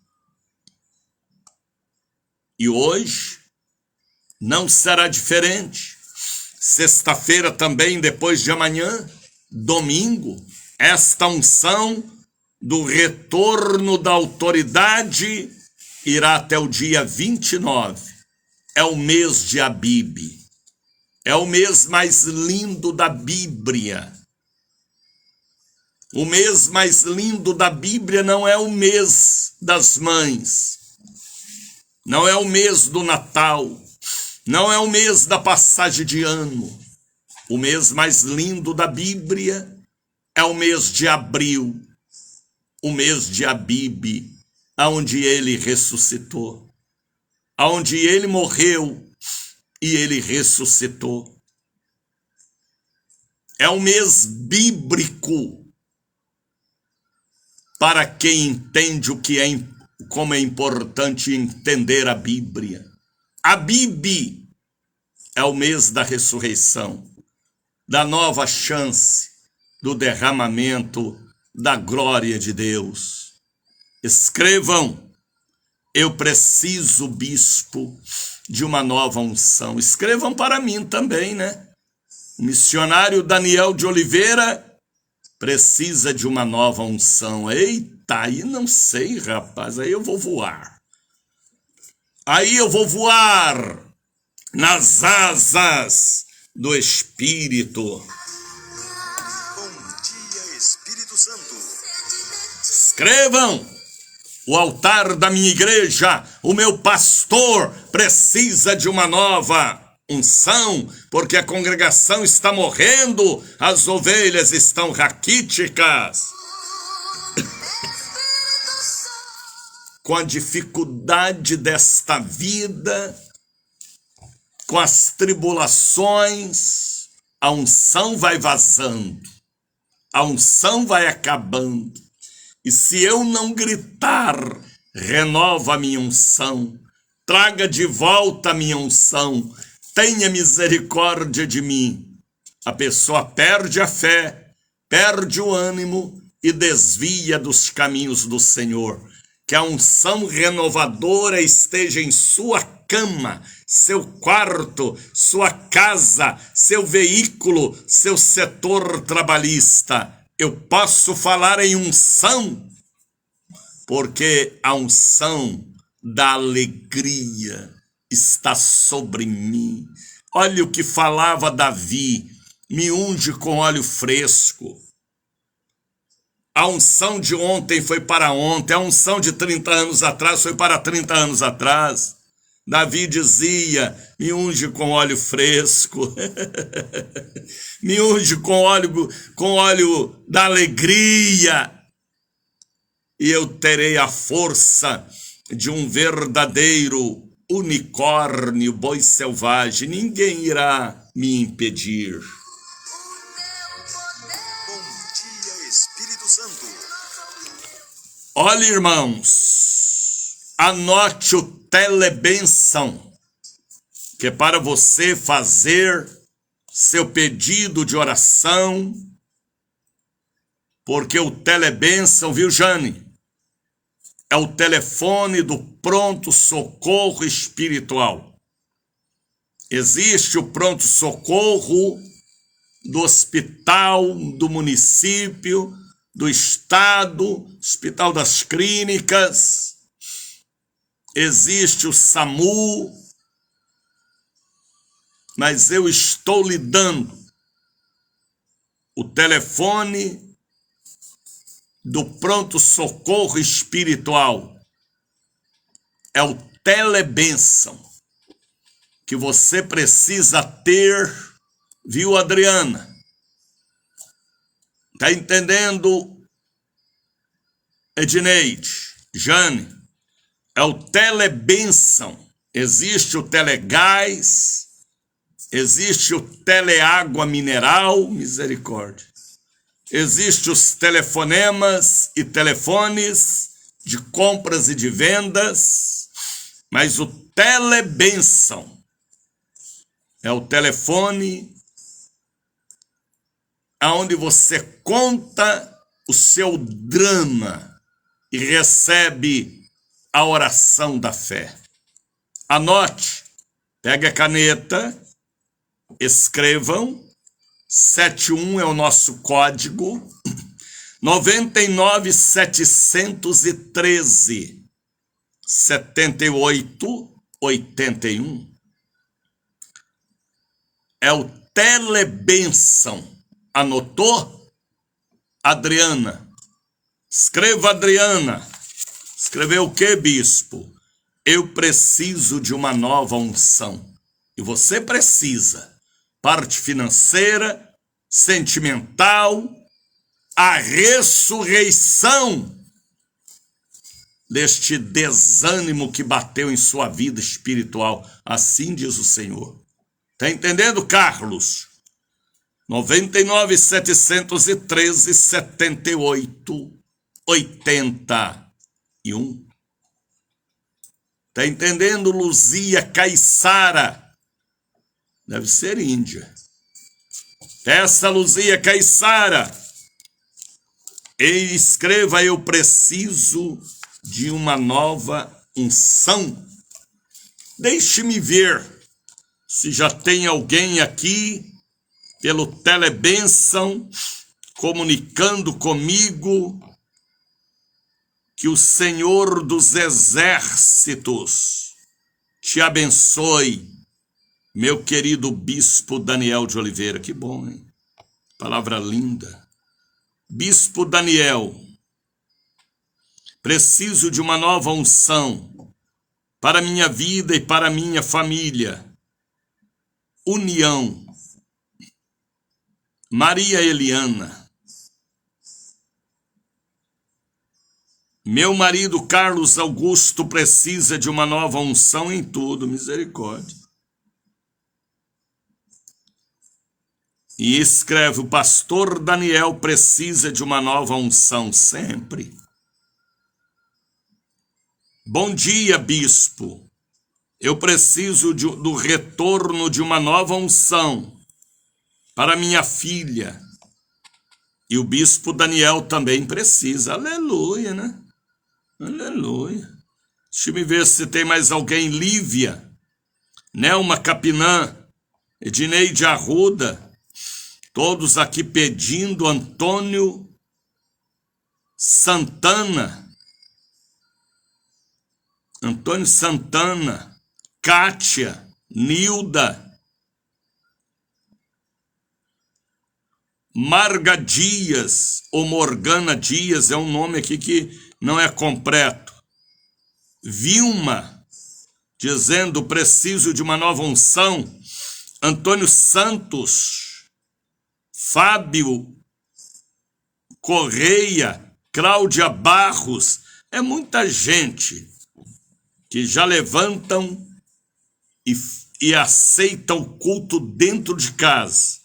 [SPEAKER 1] E hoje não será diferente. Sexta-feira também, depois de amanhã, domingo, esta unção do retorno da autoridade irá até o dia 29. É o mês de Abib. É o mês mais lindo da Bíblia. O mês mais lindo da Bíblia não é o mês das mães, não é o mês do Natal, não é o mês da passagem de ano. O mês mais lindo da Bíblia é o mês de abril, o mês de Abib, onde ele ressuscitou, onde ele morreu e ele ressuscitou. É o mês bíblico para quem entende como é importante entender a Bíblia. Abib é o mês da ressurreição, da nova chance, do derramamento da glória de Deus. Escrevam, eu preciso, bispo, de uma nova unção. Escrevam para mim também, né? O missionário Daniel de Oliveira precisa de uma nova unção. Eita, aí não sei, rapaz, aí eu vou voar. Aí eu vou voar nas asas do Espírito.
[SPEAKER 2] Bom dia, Espírito Santo.
[SPEAKER 1] Escrevam, o altar da minha igreja, o meu pastor precisa de uma nova unção, porque a congregação está morrendo, as ovelhas estão raquíticas. Com a dificuldade desta vida, com as tribulações, a unção vai vazando, a unção vai acabando. E se eu não gritar, renova a minha unção, traga de volta a minha unção, tenha misericórdia de mim. A pessoa perde a fé, perde o ânimo e desvia dos caminhos do Senhor. Que a unção renovadora esteja em sua cama, seu quarto, sua casa, seu veículo, seu setor trabalhista. Eu posso falar em unção, porque a unção da alegria está sobre mim. Olha o que falava Davi, me unge com óleo fresco. A unção de ontem foi para ontem, a unção de 30 anos atrás foi para 30 anos atrás. Davi dizia, me unge com óleo fresco, me unge com óleo da alegria, e eu terei a força de um verdadeiro unicórnio, boi selvagem, ninguém irá me impedir.
[SPEAKER 2] Bom dia, Espírito Santo.
[SPEAKER 1] Olha, irmãos, anote o telebenção, que é para você fazer seu pedido de oração, porque o telebenção, viu, Jane? É o telefone do pronto-socorro espiritual. Existe o pronto-socorro do hospital, do município, do estado, hospital das clínicas. Existe o SAMU. Mas eu estou lhe dando o telefone do pronto-socorro espiritual. É o telebenção que você precisa ter, viu, Adriana? Tá entendendo, Edneide, Jane? É o telebenção. Existe o telegás, existe o teleágua mineral, misericórdia. Existem os telefonemas e telefones de compras e de vendas, mas o telebenção é o telefone aonde você conta o seu drama e recebe a oração da fé. Anote, pegue a caneta, escrevam. 71 é o nosso código, 99 713 78 81. É o telebenção. Anotou? Adriana. Escreva, Adriana. Escreveu o quê, bispo? Eu preciso de uma nova unção. E você precisa. Parte financeira, sentimental, a ressurreição deste desânimo que bateu em sua vida espiritual. Assim diz o Senhor. Tá entendendo, Carlos? 99 713 78 81. Tá entendendo, Luzia Caissara? Deve ser Índia. Essa Luzia Caissara. E escreva: eu preciso de uma nova unção. Deixe-me ver se já tem alguém aqui pelo telebenção comunicando comigo que o Senhor dos Exércitos te abençoe. Meu querido bispo Daniel de Oliveira, que bom, hein? Palavra linda. Bispo Daniel, preciso de uma nova unção para minha vida e para minha família. União. Maria Eliana. Meu marido Carlos Augusto precisa de uma nova unção em tudo, misericórdia. E escreve: o pastor Daniel precisa de uma nova unção sempre. Bom dia, bispo. Eu preciso do retorno de uma nova unção para minha filha. E o bispo Daniel também precisa. Aleluia, né? Aleluia. Deixa eu ver se tem mais alguém. Lívia, Nelma Capinã, Edneide Arruda. Todos aqui pedindo. Antônio Santana. Antônio Santana. Kátia. Nilda. Marga Dias, ou Morgana Dias, é um nome aqui que não é completo. Vilma, dizendo: preciso de uma nova unção. Antônio Santos. Fábio Correia, Cláudia Barros. É muita gente que já levantam e aceitam o culto dentro de casa.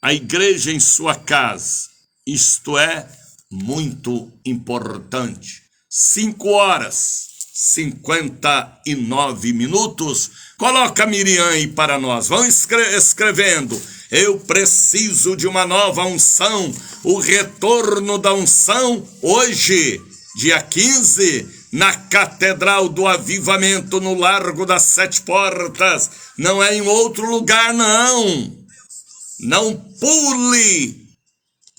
[SPEAKER 1] A igreja em sua casa. Isto é muito importante. 5 horas. 59 minutos. Coloca a Miriam aí para nós. Vão escrevendo. Eu preciso de uma nova unção. O retorno da unção hoje, dia 15, na Catedral do Avivamento, no Largo das Sete Portas. Não é em outro lugar, não. Não pule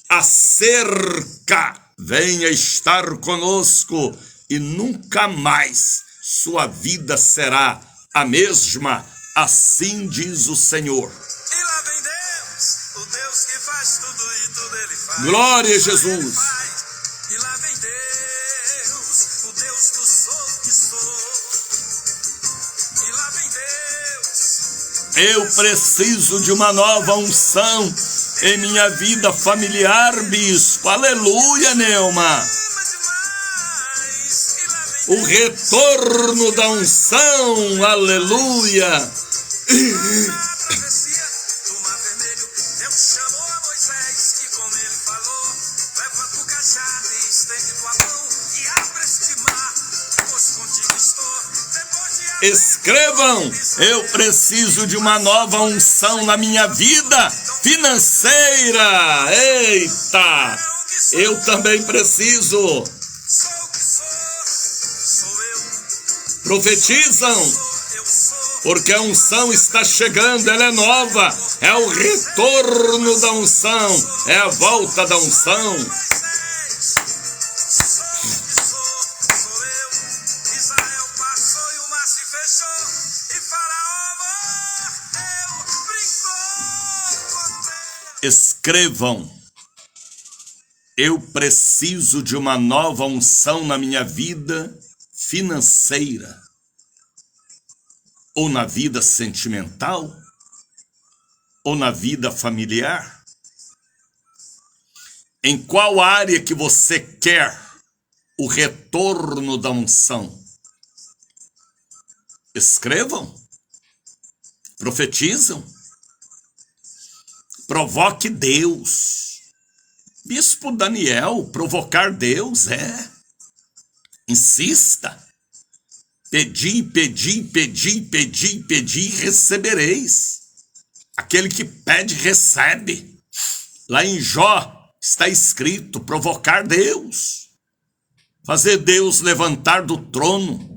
[SPEAKER 1] a cerca. Venha estar conosco e nunca mais sua vida será a mesma. Assim diz o Senhor.
[SPEAKER 2] E lá vem Deus, o Deus que faz tudo e tudo ele faz.
[SPEAKER 1] Glória a
[SPEAKER 2] Ele
[SPEAKER 1] Jesus.
[SPEAKER 2] faz. E lá vem Deus, o Deus do sou que sou. E lá vem Deus.
[SPEAKER 1] Eu preciso de uma nova unção em minha vida familiar, bispo. Aleluia, Neuma. O retorno da unção, aleluia.
[SPEAKER 2] Na travessia do Mar Vermelho, Deus chamou a Moisés e como ele falou, levanta o cajado e estende tua mão e abre este mar, pois contigo estou. Depois de
[SPEAKER 1] Escrevam, eu preciso de uma nova unção na minha vida financeira. Eita, eu também preciso.
[SPEAKER 2] sou o que sou, sou eu.
[SPEAKER 1] Profetizam,
[SPEAKER 2] Eu sou.
[SPEAKER 1] porque a unção está chegando, ela é nova. É o retorno da unção, é a volta da unção.
[SPEAKER 2] Moisés, sou o que sou eu. Israel passou e o mar se fechou. E Faraó morreu, brincou com Deus.
[SPEAKER 1] Escrevam, eu preciso de uma nova unção na minha vida financeira, ou na vida sentimental, ou na vida familiar. Em qual área que você quer o retorno da unção? Escrevam, profetizam, provoque Deus. Bispo Daniel, provocar Deus, insista. Pedi, pedi, pedi, pedi, pedi, recebereis. Aquele que pede, recebe. Lá em Jó está escrito, provocar Deus. Fazer Deus levantar do trono.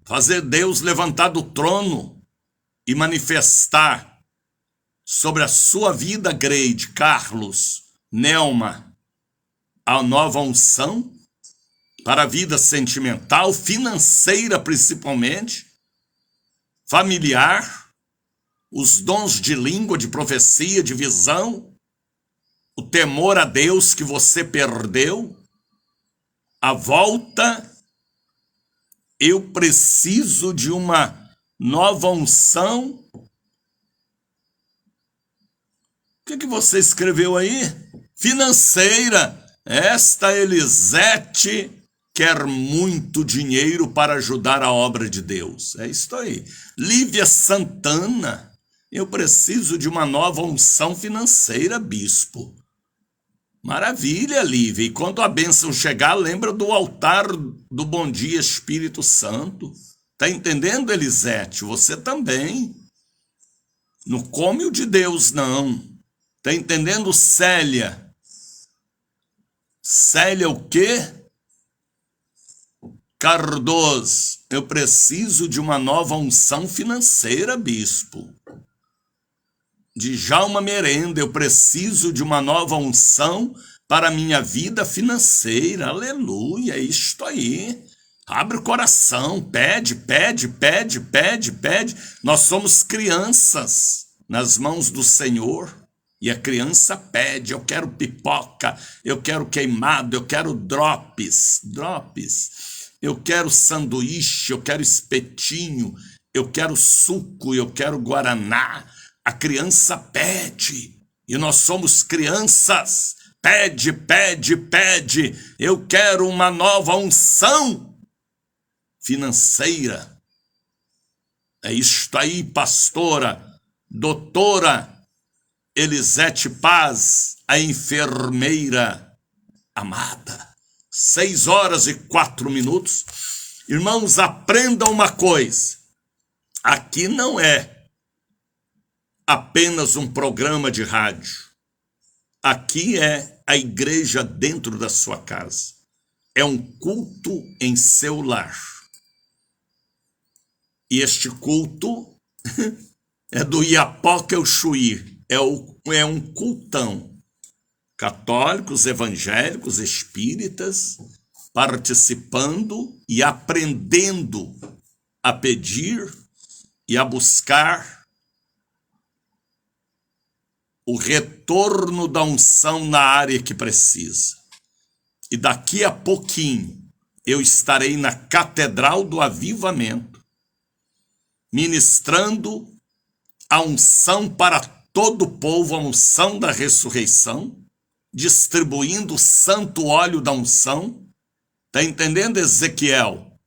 [SPEAKER 1] Fazer Deus levantar do trono e manifestar sobre a sua vida, Greide, Carlos, Nelma, a nova unção para a vida sentimental, financeira principalmente, familiar, os dons de língua, de profecia, de visão, o temor a Deus que você perdeu, a volta. Eu preciso de uma nova unção. O que você escreveu aí? Financeira. Esta Elisete quer muito dinheiro para ajudar a obra de Deus. É isso aí. Lívia Santana. Eu preciso de uma nova unção financeira, bispo. Maravilha, Lívia. E quando a bênção chegar, lembra do altar do Bom Dia Espírito Santo. Tá entendendo, Elisete? Você também. Não come o de Deus, não. Tá entendendo, Célia? Célia o quê? Cardoso, eu preciso de uma nova unção financeira, bispo. Djalma Merenda, eu preciso de uma nova unção para a minha vida financeira. Aleluia, é isto aí. Abre o coração, pede, pede, pede, pede, pede. Nós somos crianças nas mãos do Senhor. E a criança pede, eu quero pipoca, eu quero queimado, eu quero drops, eu quero sanduíche, eu quero espetinho, eu quero suco, eu quero guaraná. A criança pede, e nós somos crianças. Pede, pede, pede, eu quero uma nova unção financeira. É isto aí, pastora, doutora Elisete Paz, a enfermeira amada. 6h04. Irmãos, aprendam uma coisa. Aqui não é apenas um programa de rádio. Aqui é a igreja dentro da sua casa. É um culto em seu lar. E este culto é do Iapoca ao Chuí. É um cultão. Católicos, evangélicos, espíritas, participando e aprendendo a pedir e a buscar o retorno da unção na área que precisa. E daqui a pouquinho eu estarei na Catedral do Avivamento, ministrando a unção para todo o povo, a unção da ressurreição, distribuindo o santo óleo da unção. Está entendendo, Ezequiel?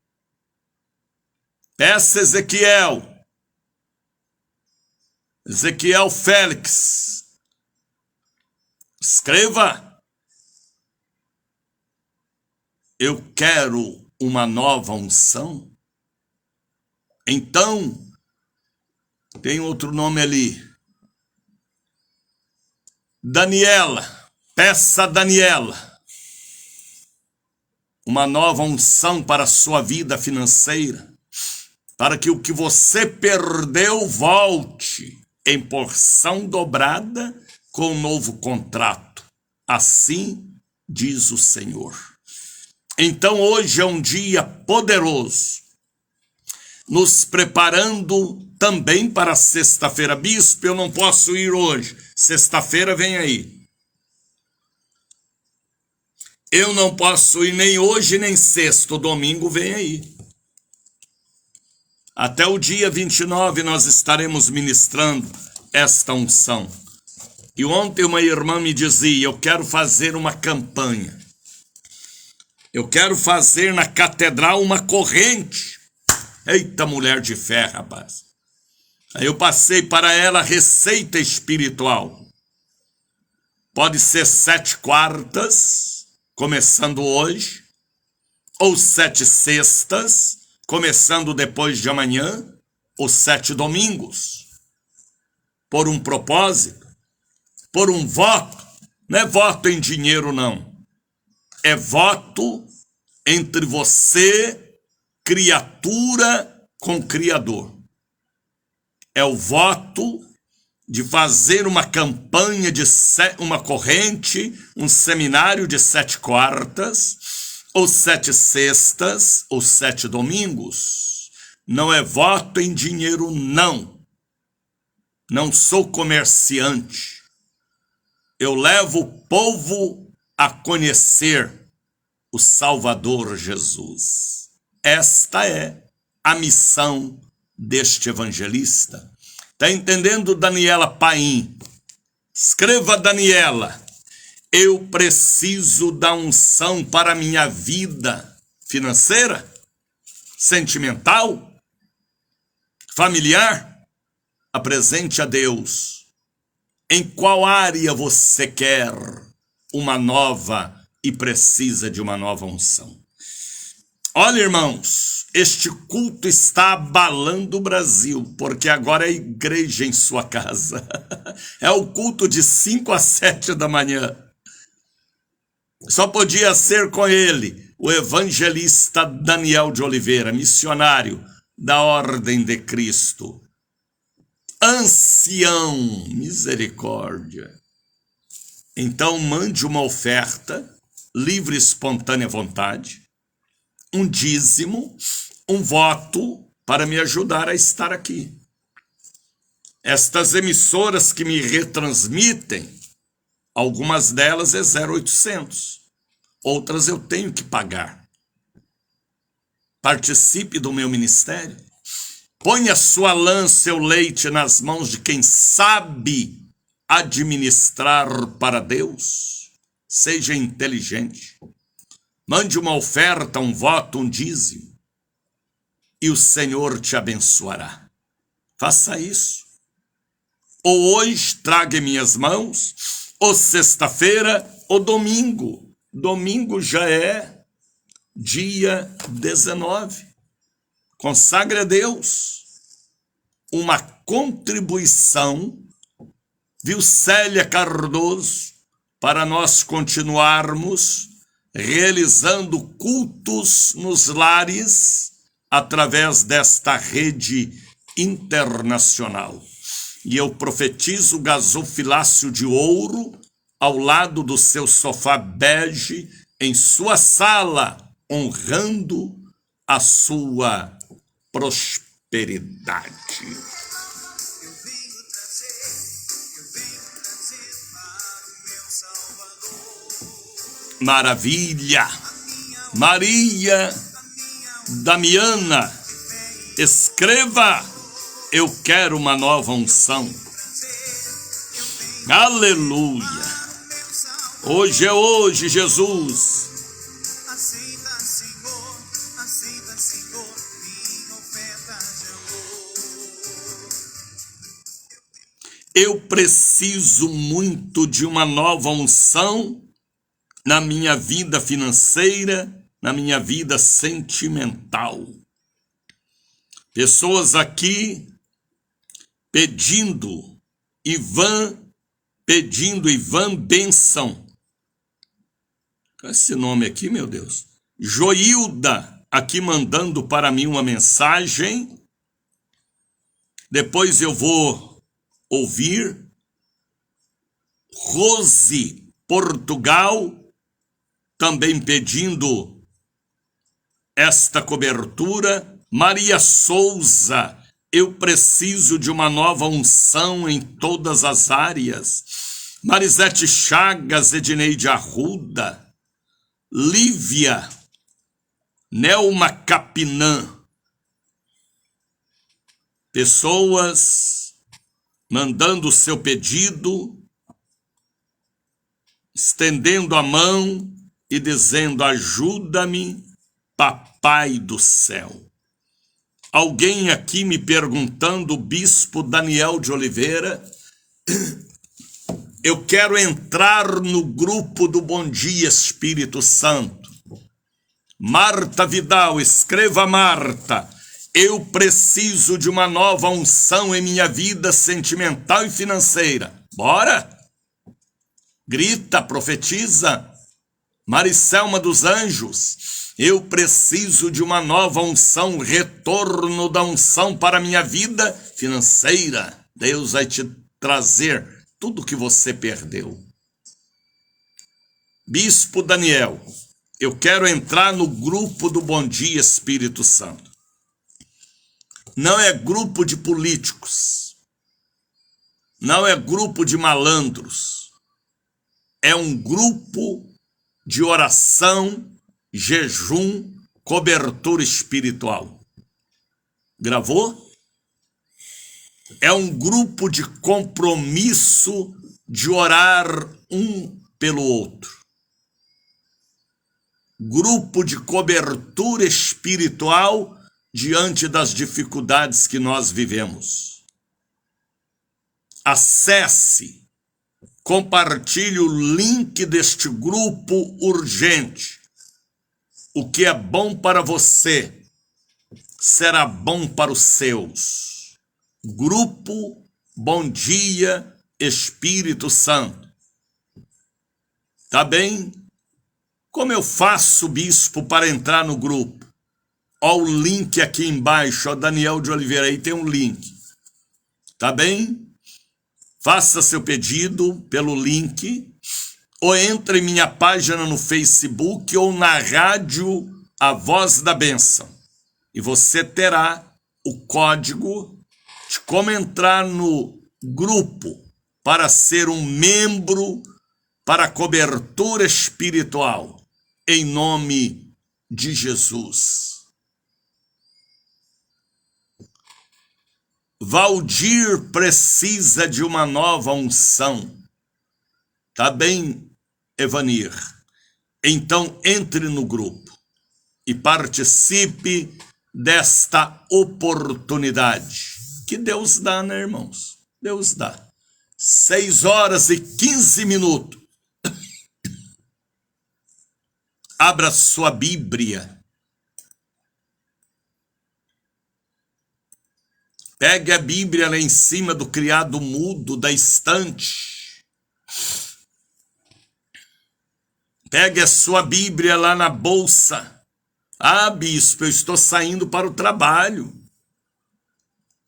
[SPEAKER 1] Peça, Ezequiel. Ezequiel Félix. Escreva. Eu quero uma nova unção. Então, tem outro nome ali. Daniela. Peça a Daniela uma nova unção para a sua vida financeira, para que o que você perdeu volte em porção dobrada com um novo contrato. Assim diz o Senhor. Então hoje é um dia poderoso, nos preparando também para sexta-feira. Bispo, eu não posso ir hoje. Sexta-feira vem aí. Eu não posso ir nem hoje, nem sexta. Domingo vem aí. Até o dia 29 nós estaremos ministrando esta unção. E ontem uma irmã me dizia, eu quero fazer uma campanha. Eu quero fazer na catedral uma corrente. Eita, mulher de fé, rapaz. Aí eu passei para ela a receita espiritual. Pode ser 7 quartas, começando hoje, ou 7 sextas, começando depois de amanhã, ou 7 domingos. Por um propósito, por um voto. Não é voto em dinheiro, não. É voto entre você, criatura, com Criador. É o voto de fazer uma campanha, uma corrente, um seminário de 7 quartas, ou 7 sextas, ou 7 domingos. Não é voto em dinheiro, não. Não sou comerciante. Eu levo o povo a conhecer o Salvador Jesus. Esta é a missão deste evangelista. Está entendendo, Daniela Paim? Escreva, Daniela. Eu preciso da unção para a minha vida financeira, sentimental, familiar. Apresente a Deus. Em qual área você quer uma nova e precisa de uma nova unção? Olha, irmãos, este culto está abalando o Brasil, porque agora é igreja em sua casa. É o culto de 5 a 7 da manhã. Só podia ser com ele, o evangelista Daniel de Oliveira, missionário da Ordem de Cristo. Ancião, misericórdia. Então mande uma oferta, livre e espontânea vontade, um dízimo, um voto para me ajudar a estar aqui. Estas emissoras que me retransmitem, algumas delas é 0800, outras eu tenho que pagar. Participe do meu ministério. Ponha sua lã, seu leite nas mãos de quem sabe administrar para Deus. Seja inteligente. Mande uma oferta, um voto, um dízimo. E o Senhor te abençoará. Faça isso. Ou hoje traga em minhas mãos, ou sexta-feira, ou domingo. Domingo já é dia 19. Consagre a Deus uma contribuição, viu, Célia Cardoso, para nós continuarmos realizando cultos nos lares através desta rede internacional. E eu profetizo gasofilácio de ouro ao lado do seu sofá bege em sua sala, honrando a sua prosperidade.
[SPEAKER 2] Eu venho trazer para o meu Salvador.
[SPEAKER 1] Maravilha! Maria Damiana, escreva: eu quero uma nova unção. Aleluia! Hoje é hoje, Jesus.
[SPEAKER 2] Aceita, Senhor, minha oferta de amor.
[SPEAKER 1] Eu preciso muito de uma nova unção na minha vida financeira, na minha vida sentimental. Pessoas aqui pedindo Ivan Benção. Qual é esse nome aqui, meu Deus? Joilda aqui mandando para mim uma mensagem. Depois eu vou ouvir. Rose Portugal também pedindo esta cobertura. Maria Souza, eu preciso de uma nova unção em todas as áreas. Marisete Chagas, Edneide Arruda, Lívia, Nelma Capinã. Pessoas mandando o seu pedido, estendendo a mão e dizendo: ajuda-me, Papai do céu. Alguém aqui me perguntando, Bispo Daniel de Oliveira, eu quero entrar no grupo do Bom Dia Espírito Santo. Marta Vidal, escreva: Marta, eu preciso de uma nova unção em minha vida sentimental e financeira. Bora? Grita, profetiza. Maricelma dos Anjos, eu preciso de uma nova unção, retorno da unção para a minha vida financeira. Deus vai te trazer tudo que você perdeu. Bispo Daniel, eu quero entrar no grupo do Bom Dia Espírito Santo. Não é grupo de políticos, não é grupo de malandros, é um grupo de oração, jejum, cobertura espiritual. Gravou? É um grupo de compromisso de orar um pelo outro. Grupo de cobertura espiritual diante das dificuldades que nós vivemos. Acesse, compartilhe o link deste grupo urgente. O que é bom para você será bom para os seus. Grupo Bom Dia Espírito Santo. Tá bem? Como eu faço, bispo, para entrar no grupo? Ó, o link aqui embaixo, ó, Daniel de Oliveira, aí tem um link. Tá bem? Faça seu pedido pelo link, ou entre em minha página no Facebook ou na rádio A Voz da Bênção. E você terá o código de como entrar no grupo para ser um membro para cobertura espiritual. Em nome de Jesus. Valdir precisa de uma nova unção. Tá bem, Evanir? Então entre no grupo e participe desta oportunidade que Deus dá, né, irmãos? Deus dá. 6 horas e 15 minutos. Abra sua Bíblia. Pegue a Bíblia lá em cima do criado mudo da estante. Pegue a sua Bíblia lá na bolsa. Ah, bispo, eu estou saindo para o trabalho.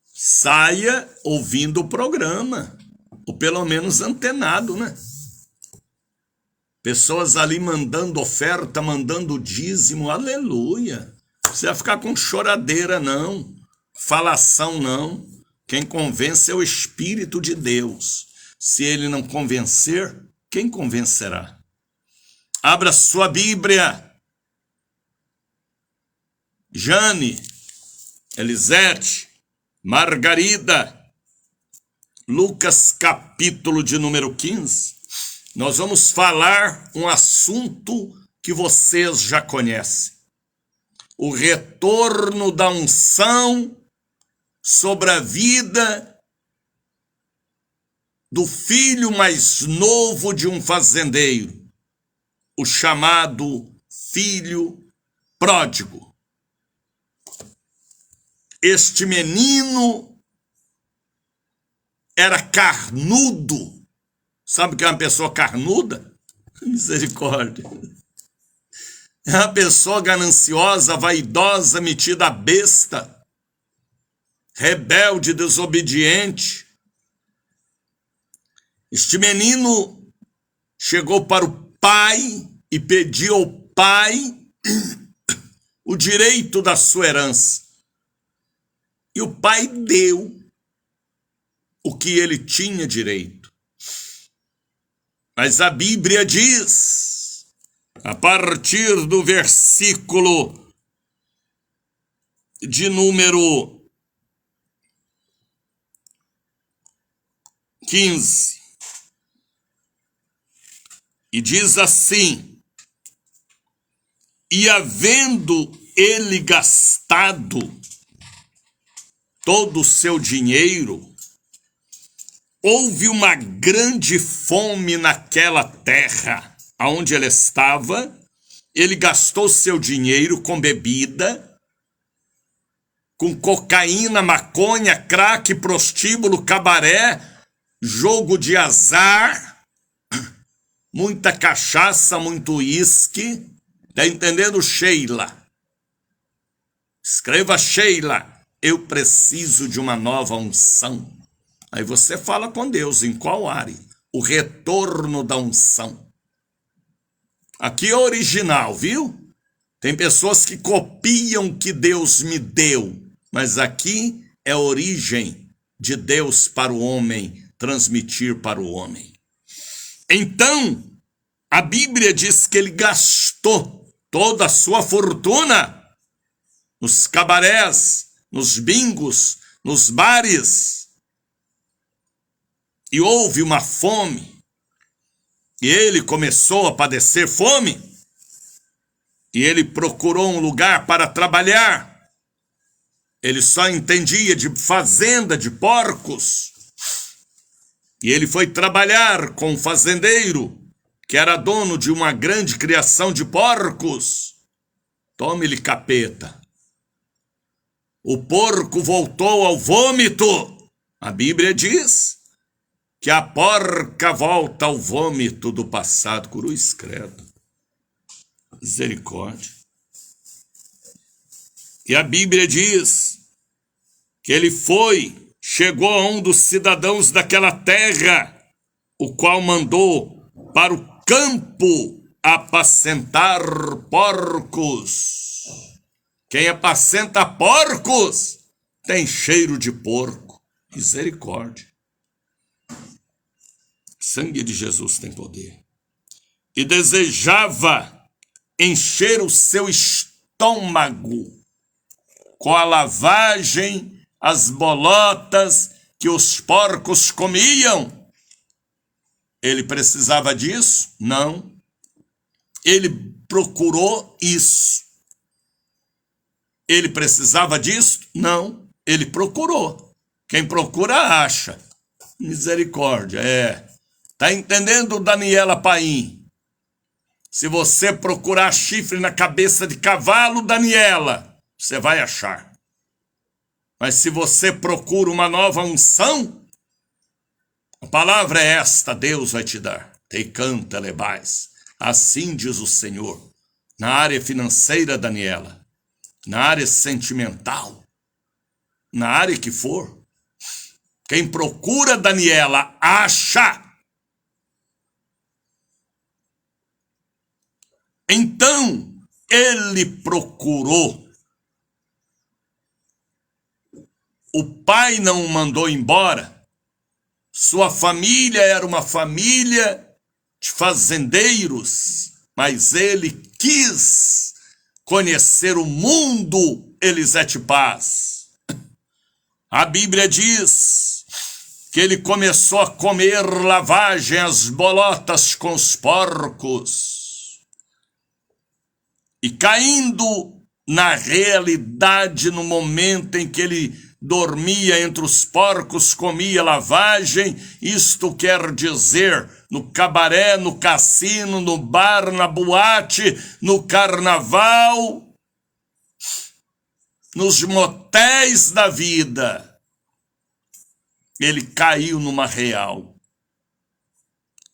[SPEAKER 1] Saia ouvindo o programa, ou pelo menos antenado, né? Pessoas ali mandando oferta, mandando dízimo, aleluia. Não precisa ficar com choradeira, não. Falação, não. Quem convence é o Espírito de Deus. Se ele não convencer, quem convencerá? Abra sua Bíblia. Jane, Elisete, Margarida, Lucas capítulo de número 15. Nós vamos falar um assunto que vocês já conhecem. O retorno da unção sobre a vida do filho mais novo de um fazendeiro, o chamado filho pródigo. Este menino era carnudo. Sabe o que é uma pessoa carnuda? Misericórdia. É uma pessoa gananciosa, vaidosa, metida a besta, rebelde, desobediente. Este menino chegou para o pai e pediu ao pai o direito da sua herança. E o pai deu o que ele tinha direito. Mas a Bíblia diz, a partir do versículo de número 15, e diz assim: e havendo ele gastado todo o seu dinheiro, houve uma grande fome naquela terra onde ele estava. Ele gastou seu dinheiro com bebida, com cocaína, maconha, crack, prostíbulo, cabaré, jogo de azar, muita cachaça, muito uísque. Tá entendendo, Sheila? Escreva, Sheila. Eu preciso de uma nova unção. Aí você fala com Deus, em qual área? O retorno da unção. Aqui é original, viu? Tem pessoas que copiam o que Deus me deu, mas aqui é a origem de Deus para o homem, transmitir para o homem. Então, a Bíblia diz que ele gastou toda a sua fortuna nos cabarés, nos bingos, nos bares. E houve uma fome. E ele começou a padecer fome. E ele procurou um lugar para trabalhar. Ele só entendia de fazenda de porcos. E ele foi trabalhar com um fazendeiro que era dono de uma grande criação de porcos. Tome-lhe, capeta. O porco voltou ao vômito. A Bíblia diz que a porca volta ao vômito do passado. Cruz credo. Misericórdia. E a Bíblia diz que ele chegou a um dos cidadãos daquela terra, o qual mandou para o campo apacentar porcos. Quem apacenta porcos tem cheiro de porco. Misericórdia. Sangue de Jesus tem poder. E desejava encher o seu estômago com a lavagem, as bolotas que os porcos comiam. Ele precisava disso? Não. Ele procurou isso. Ele precisava disso? Não. Ele procurou. Quem procura, acha. Misericórdia, Tá entendendo, Daniela Paim? Se você procurar chifre na cabeça de cavalo, Daniela, você vai achar. Mas se você procura uma nova unção, a palavra é esta, Deus vai te dar. Te canta, lebais. Assim diz o Senhor. Na área financeira, Daniela. Na área sentimental. Na área que for. Quem procura, Daniela, acha. Então, ele procurou. O pai não o mandou embora. Sua família era uma família de fazendeiros, mas ele quis conhecer o mundo, Elisete Paz. A Bíblia diz que ele começou a comer lavagem, as bolotas com os porcos. E caindo na realidade, no momento em que ele dormia entre os porcos, comia lavagem, isto quer dizer, no cabaré, no cassino, no bar, na boate, no carnaval, nos motéis da vida, ele caiu numa real.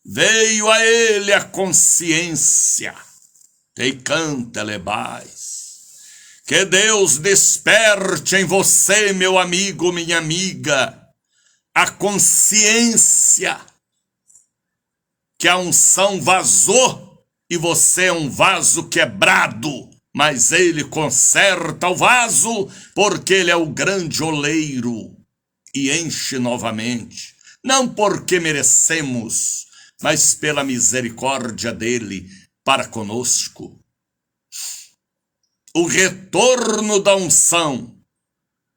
[SPEAKER 1] Veio a ele a consciência. Te canta, lebais. Que Deus desperte em você, meu amigo, minha amiga, a consciência que a unção vazou e você é um vaso quebrado, mas ele conserta o vaso porque ele é o grande oleiro e enche novamente. Não porque merecemos, mas pela misericórdia dele para conosco. O retorno da unção,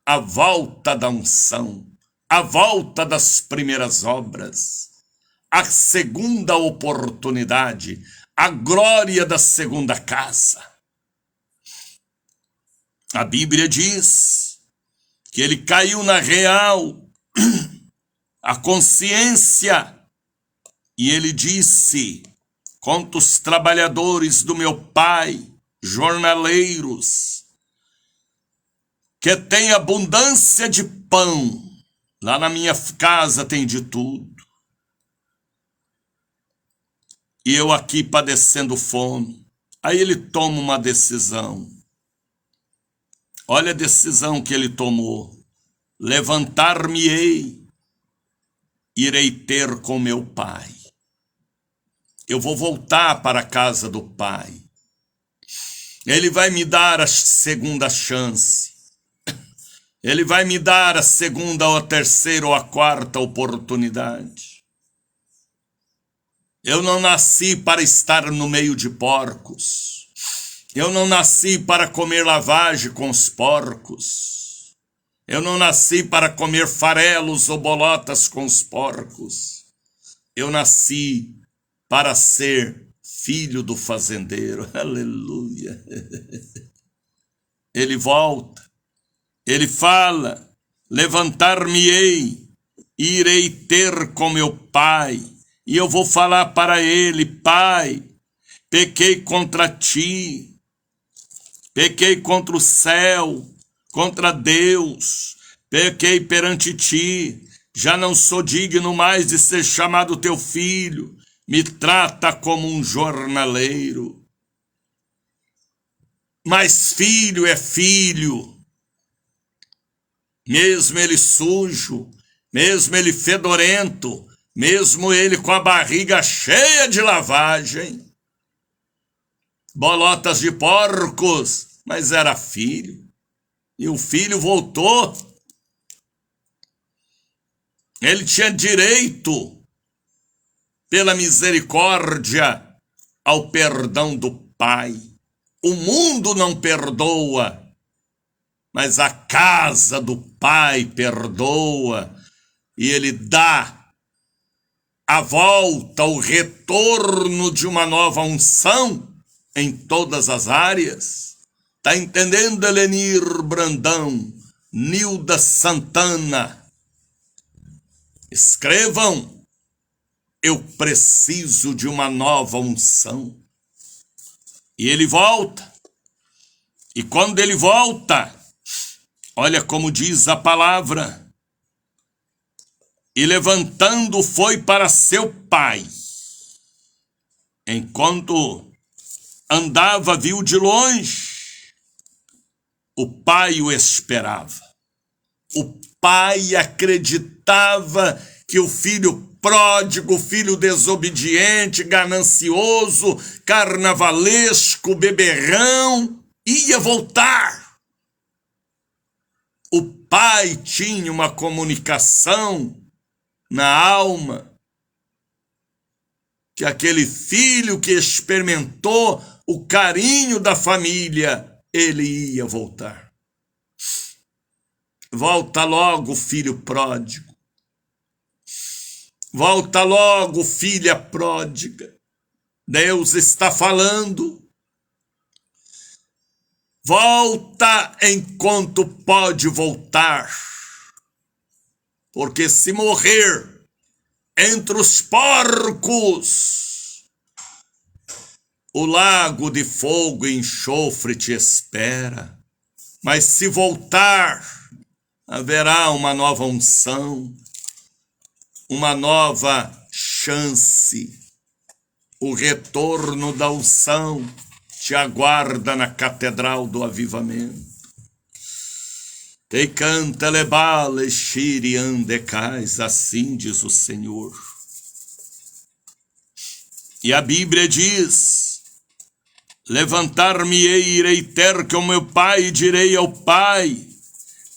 [SPEAKER 1] a volta da unção, a volta das primeiras obras, a segunda oportunidade, a glória da segunda casa. A Bíblia diz que ele caiu na real, a consciência, e ele disse: quantos trabalhadores do meu pai, jornaleiros, que tem abundância de pão, lá na minha casa tem de tudo, e eu aqui padecendo fome. Aí ele toma uma decisão. Olha a decisão que ele tomou: levantar-me-ei, irei ter com meu pai. Eu vou voltar para a casa do pai. Ele vai me dar a segunda chance. Ele vai me dar a segunda ou a terceira ou a quarta oportunidade. Eu não nasci para estar no meio de porcos. Eu não nasci para comer lavagem com os porcos. Eu não nasci para comer farelos ou bolotas com os porcos. Eu nasci para ser filho do fazendeiro. Aleluia. Ele volta. Ele fala: levantar-me-ei, e irei ter com meu pai. E eu vou falar para ele: pai, pequei contra ti. Pequei contra o céu, contra Deus. Pequei perante ti. Já não sou digno mais de ser chamado teu filho. Me trata como um jornaleiro. Mas filho é filho. Mesmo ele sujo, mesmo ele fedorento, mesmo ele com a barriga cheia de lavagem, bolotas de porcos, mas era filho. E o filho voltou. Ele tinha direito, pela misericórdia, ao perdão do Pai. O mundo não perdoa, mas a casa do Pai perdoa, e ele dá a volta, o retorno de uma nova unção em todas as áreas. Tá entendendo, Elenir Brandão, Nilda Santana? Escrevam: eu preciso de uma nova unção. E ele volta. E quando ele volta, olha como diz a palavra: e levantando foi para seu pai. Enquanto andava, viu de longe, o pai o esperava. O pai acreditava que o filho pródigo, filho desobediente, ganancioso, carnavalesco, beberrão, ia voltar. O pai tinha uma comunicação na alma que aquele filho que experimentou o carinho da família, ele ia voltar. Volta logo, filho pródigo. Volta logo, filha pródiga. Deus está falando. Volta enquanto pode voltar. Porque se morrer entre os porcos, o lago de fogo e enxofre te espera. Mas se voltar, haverá uma nova unção, uma nova chance. O retorno da unção te aguarda na catedral do avivamento. Te canta lebale shirian decais, assim diz o Senhor. E a Bíblia diz: levantar-me-ei e irei ter com meu pai, e direi ao pai: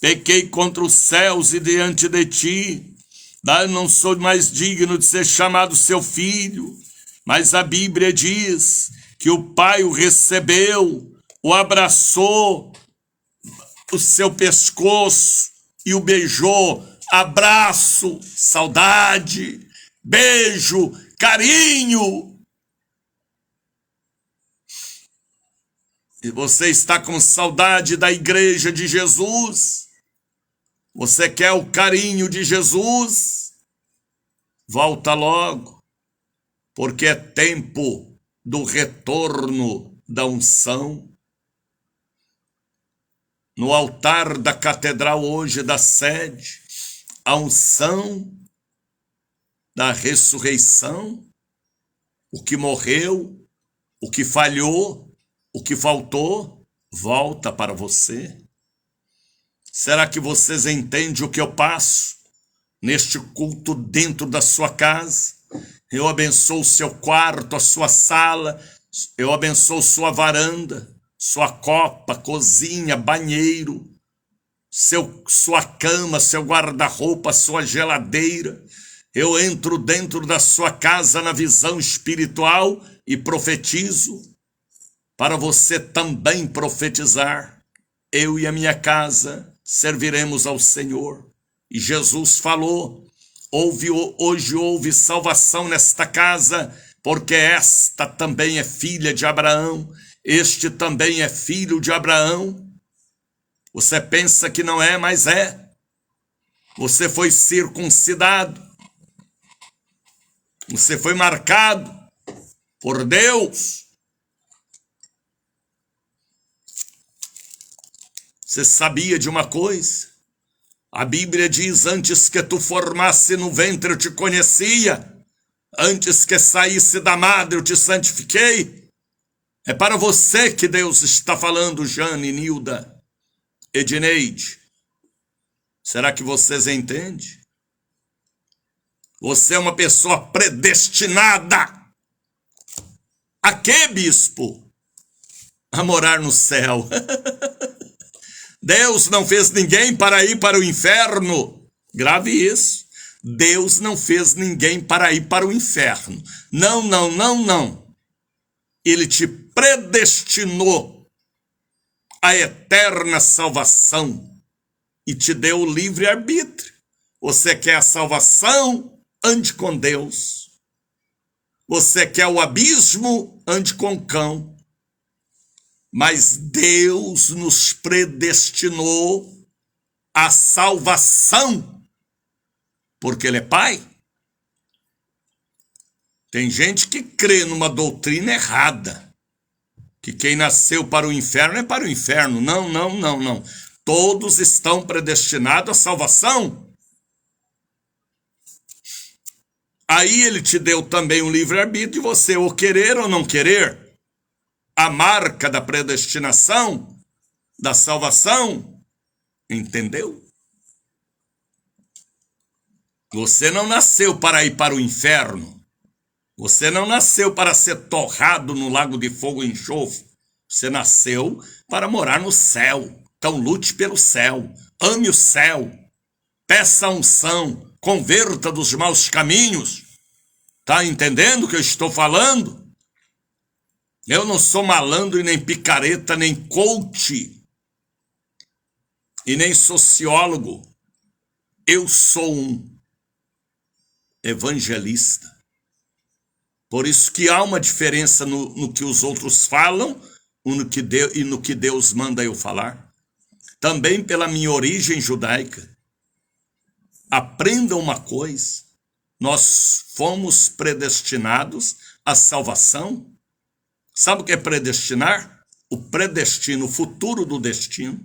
[SPEAKER 1] pequei contra os céus e diante de ti, não sou mais digno de ser chamado seu filho. Mas a Bíblia diz que o pai o recebeu, o abraçou, o seu pescoço e o beijou. Abraço, saudade, beijo, carinho. E você está com saudade da igreja de Jesus? Você quer o carinho de Jesus? Volta logo, porque é tempo do retorno da unção. No altar da catedral hoje da sede, a unção da ressurreição, o que morreu, o que falhou, o que faltou, volta para você. Será que vocês entendem o que eu passo neste culto dentro da sua casa? Eu abençoo o seu quarto, a sua sala, eu abençoo sua varanda, sua copa, cozinha, banheiro, sua cama, seu guarda-roupa, sua geladeira. Eu entro dentro da sua casa na visão espiritual e profetizo para você também profetizar. Eu e a minha casa serviremos ao Senhor. E Jesus falou: hoje houve salvação nesta casa, porque esta também é filha de Abraão, este também é filho de Abraão. Você pensa que não é, mas é. Você foi circuncidado, você foi marcado por Deus. Você sabia de uma coisa? A Bíblia diz: antes que tu formasse no ventre eu te conhecia, antes que saísse da madre eu te santifiquei. É para você que Deus está falando, Jane, Nilda, Edneide. Será que vocês entendem? Você é uma pessoa predestinada. A quê, bispo? A morar no céu. Deus não fez ninguém para ir para o inferno. Grave isso. Deus não fez ninguém para ir para o inferno. Não, não, não, não. Ele te predestinou à eterna salvação e te deu o livre-arbítrio. Você quer a salvação? Ande com Deus. Você quer o abismo? Ande com o cão. Mas Deus nos predestinou à salvação, porque Ele é Pai. Tem gente que crê numa doutrina errada. que quem nasceu para o inferno é para o inferno. Não, não, não, não. Todos estão predestinados à salvação. Aí ele te deu também um livre-arbítrio de você ou querer ou não querer. A marca da predestinação, da salvação. Entendeu? Você não nasceu para ir para o inferno. Você não nasceu para ser torrado no lago de fogo e enxofre. Você nasceu para morar no céu. Então lute pelo céu. Ame o céu. Peça a unção. Converta dos maus caminhos. Tá entendendo o que eu estou falando? Eu não sou malandro e nem picareta, nem coach. E nem sociólogo. Eu sou um evangelista. Por isso que há uma diferença no que os outros falam e no que Deus manda eu falar. Também pela minha origem judaica. Aprenda uma coisa. Nós fomos predestinados à salvação. Sabe o que é predestinar? O predestino, o futuro do destino.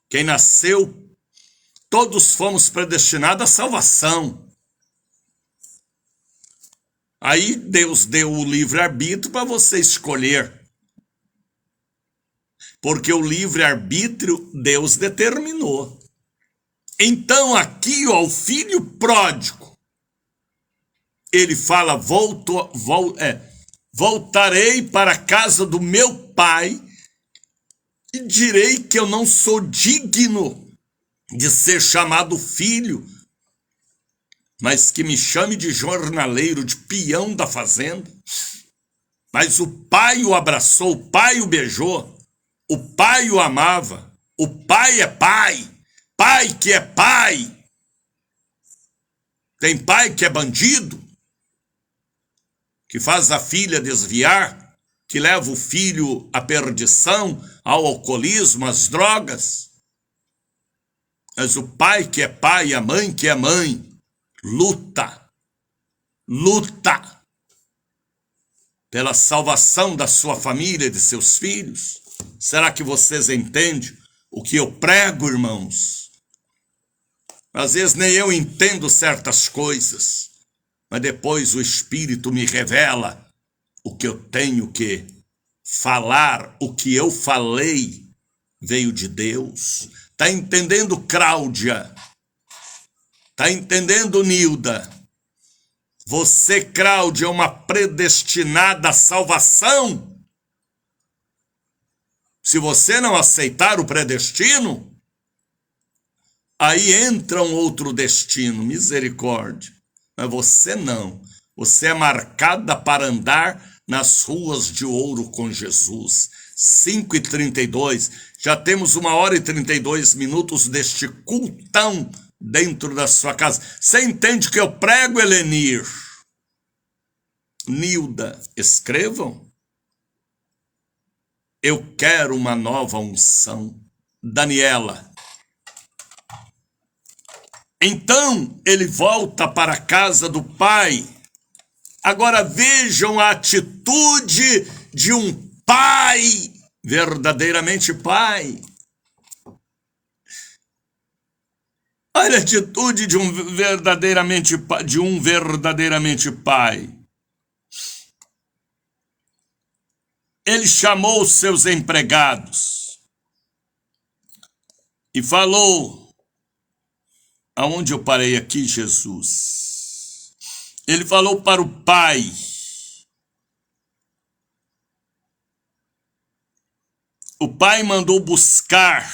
[SPEAKER 1] Quem nasceu, todos fomos predestinados à salvação. Aí Deus deu o livre-arbítrio para você escolher. Porque o livre-arbítrio Deus determinou. Então aqui, ó, o filho pródigo, ele fala, voltarei para a casa do meu pai e direi que eu não sou digno de ser chamado filho, mas que me chame de jornaleiro, de peão da fazenda. Mas o pai o abraçou, o pai o beijou, o pai o amava, o pai é pai, pai que é pai. Tem pai que é bandido, que faz a filha desviar, que leva o filho à perdição, ao alcoolismo, às drogas. Mas o pai que é pai, a mãe que é mãe, luta pela salvação da sua família e de seus filhos. Será que vocês entendem o que eu prego, irmãos? Às vezes nem eu entendo certas coisas, mas depois o Espírito me revela o que eu tenho que falar, o que eu falei veio de Deus. Tá entendendo, Cláudia? Tá entendendo, Nilda? Você, Cláudia, é uma predestinada à salvação. Se você não aceitar o predestino, aí entra um outro destino, misericórdia. Mas você não. Você é marcada para andar nas ruas de ouro com Jesus. 5h32. Já temos 1h32 deste cultão dentro da sua casa. Você entende que eu prego, Helenir? Nilda, escrevam. Eu quero uma nova unção. Daniela. Então ele volta para a casa do pai. Agora vejam a atitude de um pai, verdadeiramente pai. Olha a atitude de um verdadeiramente pai. Ele chamou os seus empregados e falou, aonde eu parei aqui, Jesus? Ele falou para o pai, o pai mandou buscar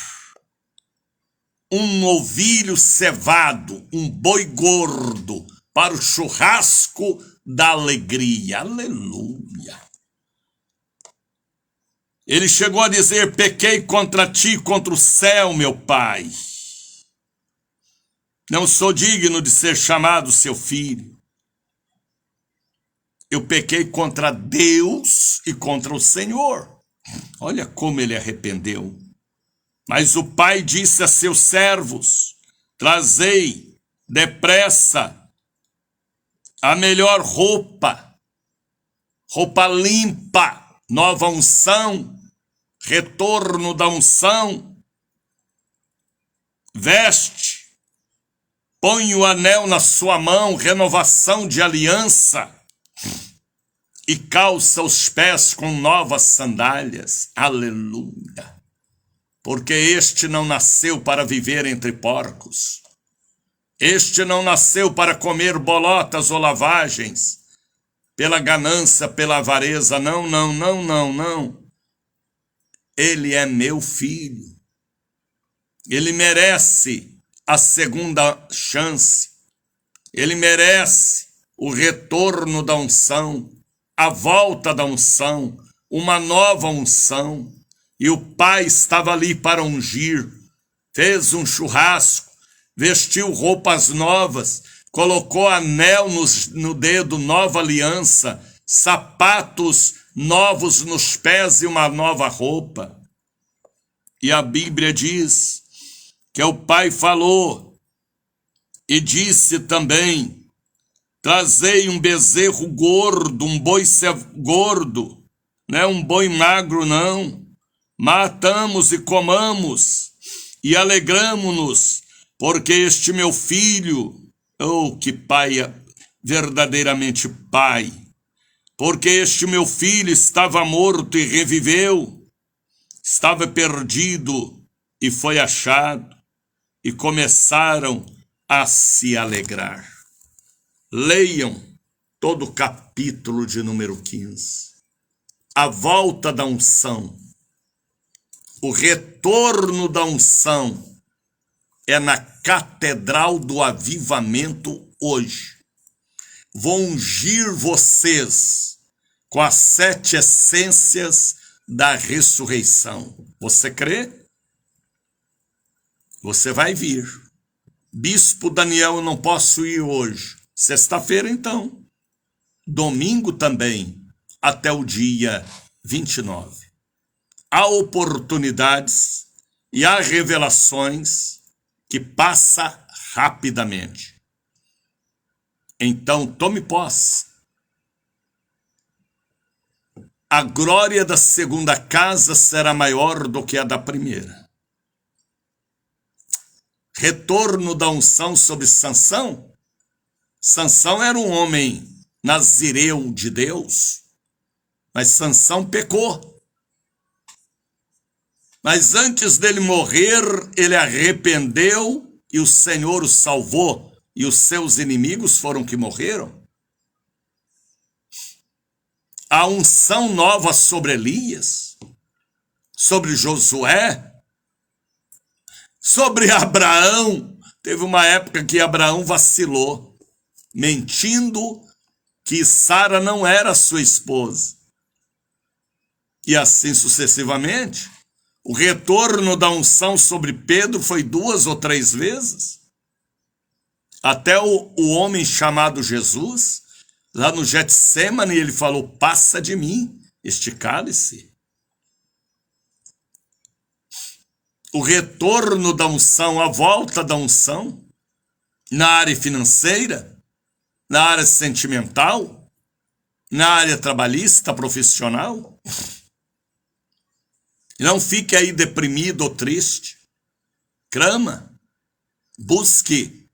[SPEAKER 1] um novilho cevado, um boi gordo, para o churrasco da alegria. Aleluia. Ele chegou a dizer, pequei contra ti, contra o céu, meu pai. Não sou digno de ser chamado seu filho. Eu pequei contra Deus e contra o Senhor. Olha como ele arrependeu. Mas o pai disse a seus servos, trazei depressa a melhor roupa limpa, nova unção, retorno da unção. Veste, põe o anel na sua mão, renovação de aliança, e calça os pés com novas sandálias. Aleluia! Porque este não nasceu para viver entre porcos. Este não nasceu para comer bolotas ou lavagens, pela ganância, pela avareza. Não, não, não, não, não. Ele é meu filho. Ele merece a segunda chance. Ele merece o retorno da unção, a volta da unção, uma nova unção. E o Pai estava ali para ungir, fez um churrasco, vestiu roupas novas, colocou anel no dedo, nova aliança, sapatos novos nos pés e uma nova roupa. E a Bíblia diz que o Pai falou e disse também: trazei um bezerro gordo, um boi gordo, não é um boi magro não. Matamos e comamos e alegramo-nos, porque este meu filho, oh, que pai, verdadeiramente pai, porque este meu filho estava morto e reviveu, estava perdido e foi achado, e começaram a se alegrar. Leiam todo o capítulo de número 15. A volta da unção, o retorno da unção é na Catedral do Avivamento hoje. Vou ungir vocês com as 7 essências da ressurreição. Você crê? Você vai vir. Bispo Daniel, eu não posso ir hoje. Sexta-feira, então. Domingo também, até o dia 29. Há oportunidades e há revelações que passam rapidamente. Então, tome posse. A glória da segunda casa será maior do que a da primeira. Retorno da unção sobre Sansão. Sansão era um homem nazireu de Deus, mas Sansão pecou. Mas antes dele morrer, ele arrependeu e o Senhor o salvou, e os seus inimigos foram que morreram. A unção nova sobre Elias, sobre Josué, sobre Abraão. Teve uma época que Abraão vacilou, mentindo que Sara não era sua esposa. E assim sucessivamente. O retorno da unção sobre Pedro foi 2 ou 3 vezes. Até o homem chamado Jesus, lá no Getsêmani, ele falou: passa de mim este cálice. O retorno da unção, a volta da unção, na área financeira, na área sentimental, na área trabalhista, profissional. Não fique aí deprimido ou triste. Clama, busque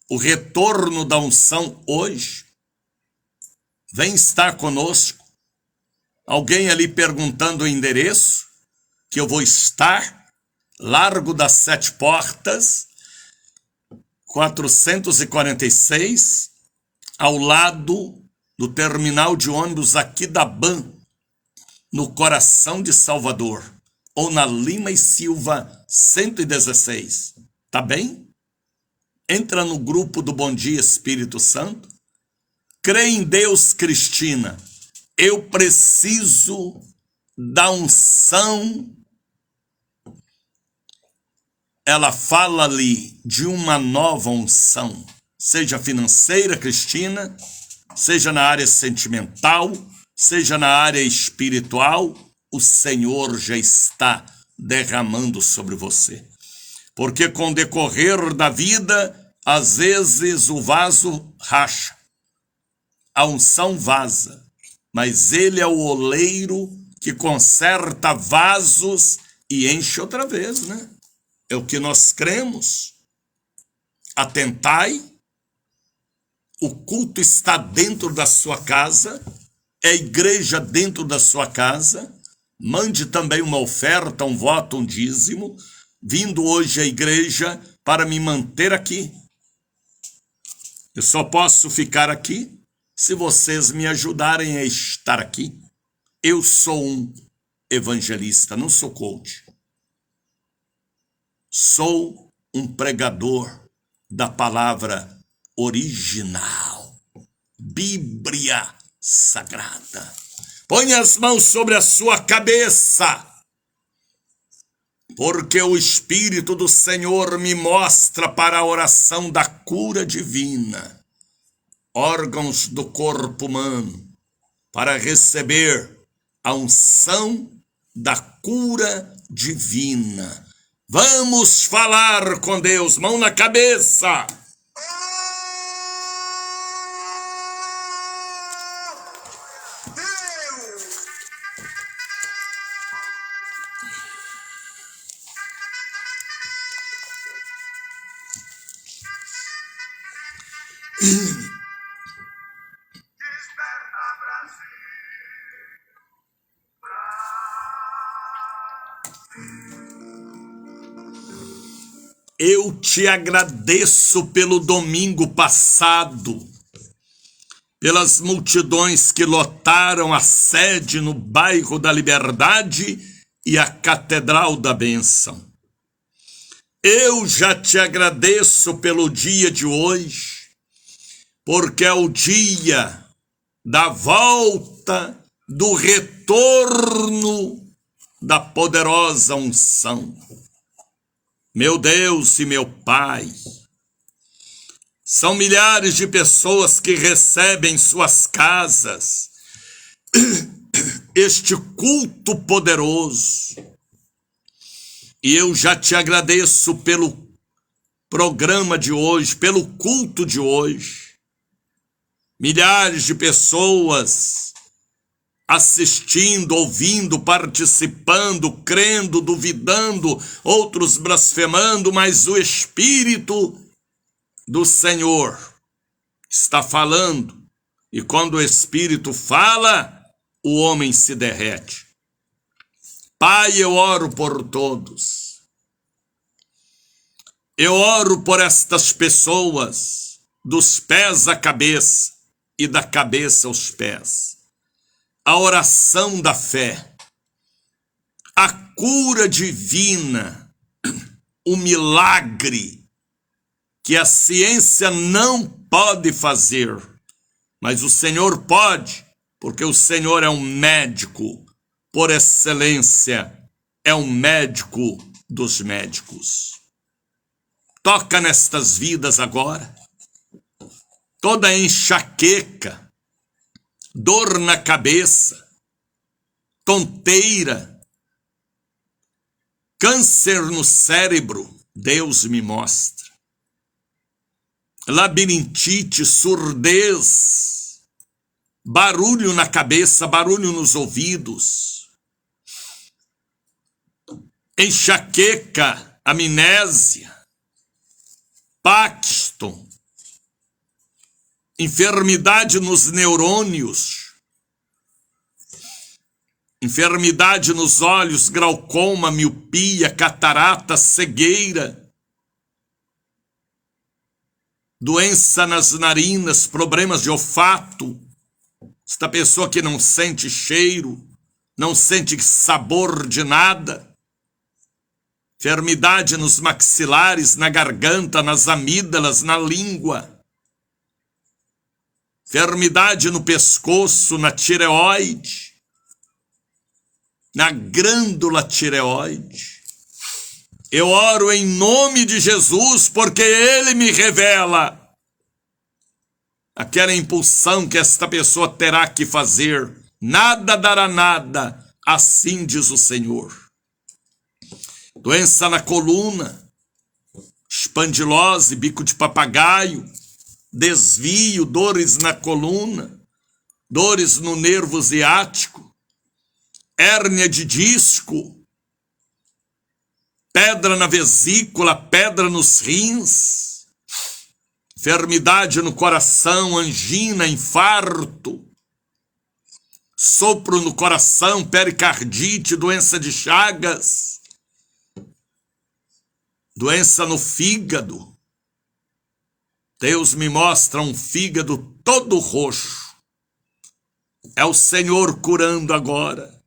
[SPEAKER 1] o retorno da unção hoje. Vem estar conosco. Alguém ali perguntando o endereço, que eu vou estar, Largo das 7 Portas, 446, ao lado do terminal de ônibus aqui da BAN, no coração de Salvador, ou na Lima e Silva 116. Tá bem? Entra no grupo do Bom Dia Espírito Santo. Crê em Deus, Cristina. Eu preciso da unção. Ela fala ali de uma nova unção, seja financeira, Cristina, seja na área sentimental, seja na área espiritual, o Senhor já está derramando sobre você. Porque com o decorrer da vida, às vezes o vaso racha, a unção vaza. mas ele é o oleiro que conserta vasos e enche outra vez, né? É o que nós cremos. Atentai, o culto está dentro da sua casa, é a igreja dentro da sua casa. Mande também uma oferta, um voto, um dízimo, vindo hoje à igreja para me manter aqui. Eu só posso ficar aqui se vocês me ajudarem a estar aqui. Eu sou um evangelista, não sou coach. Sou um pregador da palavra original, Bíblia Sagrada. Põe as mãos sobre a sua cabeça, porque o Espírito do Senhor me mostra para a oração da cura divina, órgãos do corpo humano, para receber a unção da cura divina. Vamos falar com Deus, mão na cabeça. Eu te agradeço pelo domingo passado, pelas multidões que lotaram a sede no bairro da Liberdade e a Catedral da Bênção. Eu já te agradeço pelo dia de hoje, porque é o dia da volta, do retorno da poderosa unção. Meu Deus e meu Pai, são milhares de pessoas que recebem em suas casas este culto poderoso. E eu já te agradeço pelo programa de hoje, pelo culto de hoje. Milhares de pessoas assistindo, ouvindo, participando, crendo, duvidando, outros blasfemando, mas o Espírito do Senhor está falando. E quando o Espírito fala, o homem se derrete. Pai, eu oro por todos. Eu oro por estas pessoas, dos pés à cabeça e da cabeça aos pés. A oração da fé, a cura divina, o milagre que a ciência não pode fazer, mas o Senhor pode, porque o Senhor é um médico por excelência, é um médico dos médicos. Toca nestas vidas agora, toda enxaqueca, dor na cabeça, tonteira, câncer no cérebro, Deus me mostra. Labirintite, surdez, barulho na cabeça, barulho nos ouvidos, enxaqueca, amnésia, Paxton, enfermidade nos neurônios, enfermidade nos olhos, glaucoma, miopia, catarata, cegueira, doença nas narinas, problemas de olfato, esta pessoa que não sente cheiro, não sente sabor de nada, enfermidade nos maxilares, na garganta, nas amígdalas, na língua, enfermidade no pescoço, na tireoide, na glândula tireoide. Eu oro em nome de Jesus, porque Ele me revela aquela impulsão que esta pessoa terá que fazer. Nada dará nada, assim diz o Senhor. Doença na coluna, espandilose, bico de papagaio, desvio, dores na coluna, dores no nervo ciático, hérnia de disco, pedra na vesícula, pedra nos rins, enfermidade no coração, angina, infarto, sopro no coração, pericardite, doença de Chagas, doença no fígado. Deus me mostra um fígado todo roxo. É o Senhor curando agora.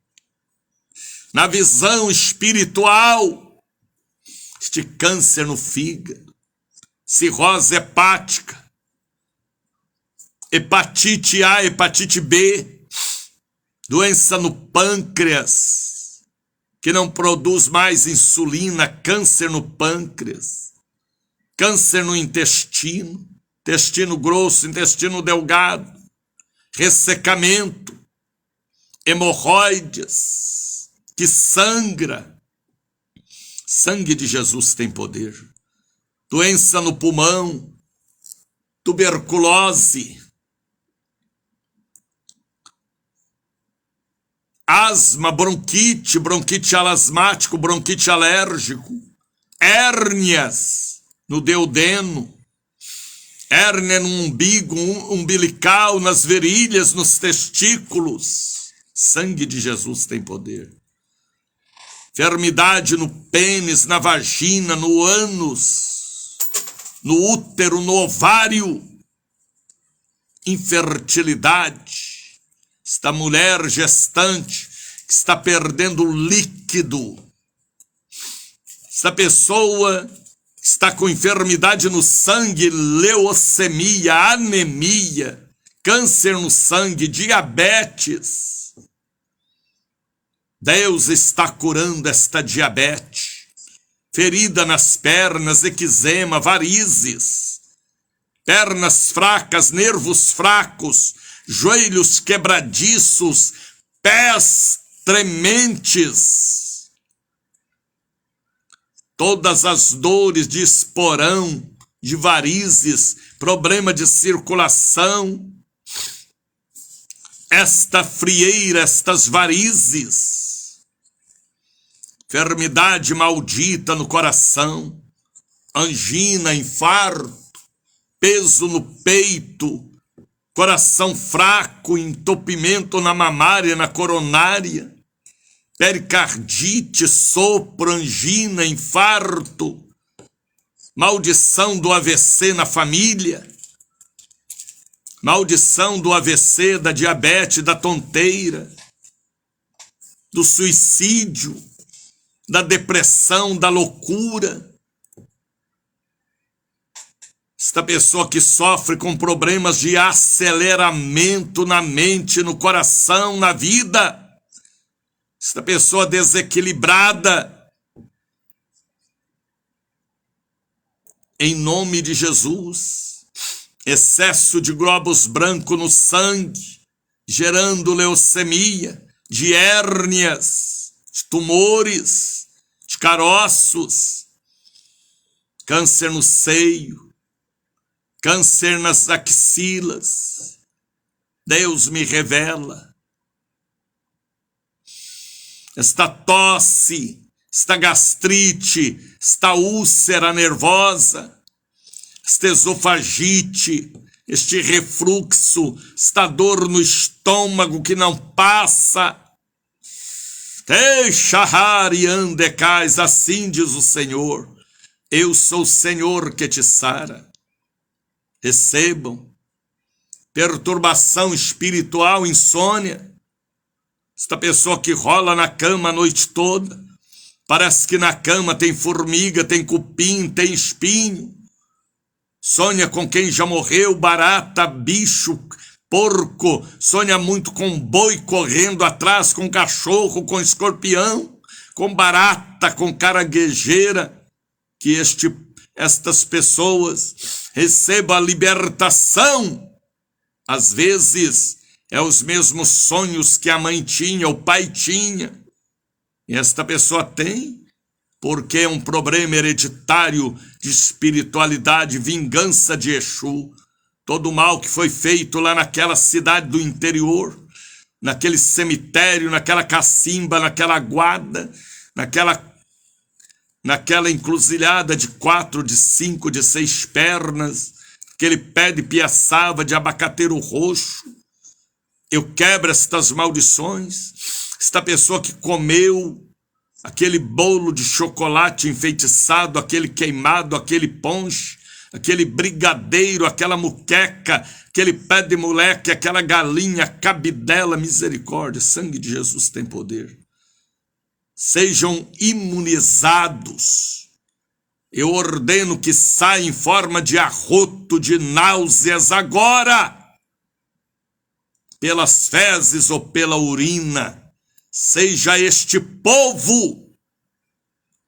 [SPEAKER 1] Na visão espiritual, este câncer no fígado, cirrose hepática, hepatite A, hepatite B, doença no pâncreas, que não produz mais insulina, câncer no pâncreas, câncer no intestino, intestino grosso, intestino delgado, ressecamento, hemorroides, que sangra. Sangue de Jesus tem poder. Doença no pulmão, tuberculose, asma, bronquite, bronquite alasmático, bronquite alérgico, hérnias no duodeno, hérnia no umbigo, umbilical, nas virilhas, nos testículos. Sangue de Jesus tem poder. Enfermidade no pênis, na vagina, no ânus, no útero, no ovário. Infertilidade. Esta mulher gestante que está perdendo líquido. Esta pessoa está com enfermidade no sangue, leucemia, anemia, câncer no sangue, diabetes. Deus está curando esta diabetes, ferida nas pernas, eczema, varizes, pernas fracas, nervos fracos, joelhos quebradiços, pés trementes. Todas as dores de esporão, de varizes, problema de circulação, esta frieira, estas varizes, enfermidade maldita no coração, angina, infarto, peso no peito, coração fraco, entupimento na mamária, na coronária, pericardite, sopro, angina, infarto, maldição do AVC na família, maldição do AVC, da diabetes, da tonteira, do suicídio, da depressão, da loucura. Esta pessoa que sofre com problemas de aceleramento na mente, no coração, na vida. Esta pessoa desequilibrada. Em nome de Jesus. Excesso de glóbulos brancos no sangue, gerando leucemia, de hérnias, de tumores, de caroços, câncer no seio, câncer nas axilas. Deus me revela. Esta tosse, esta gastrite, esta úlcera nervosa, esta esofagite, este refluxo, esta dor no estômago que não passa. Deixa-hari andecais, assim diz o Senhor. Eu sou o Senhor que te sara. Recebam. Perturbação espiritual, insônia. Esta pessoa que rola na cama a noite toda. Parece que na cama tem formiga, tem cupim, tem espinho. Sonha com quem já morreu, barata, bicho, porco. Sonha muito com boi correndo atrás, com cachorro, com escorpião, com barata, com caranguejeira. Que estas pessoas recebam a libertação. Às vezes é os mesmos sonhos que a mãe tinha, o pai tinha. E esta pessoa tem, porque é um problema hereditário de espiritualidade, vingança de Exu. todo o mal que foi feito lá naquela cidade do interior, naquele cemitério, naquela cacimba, naquela guarda, naquela encruzilhada de 4, de 5, de 6 pernas, aquele pé de piaçava, de abacateiro roxo. Eu quebro estas maldições. Esta pessoa que comeu aquele bolo de chocolate enfeitiçado, aquele queimado, aquele ponche, aquele brigadeiro, aquela muqueca, aquele pé de moleque, aquela galinha, cabidela, misericórdia, sangue de Jesus tem poder. Sejam imunizados. Eu ordeno que saia em forma de arroto, de náuseas agora, pelas fezes ou pela urina. Seja este povo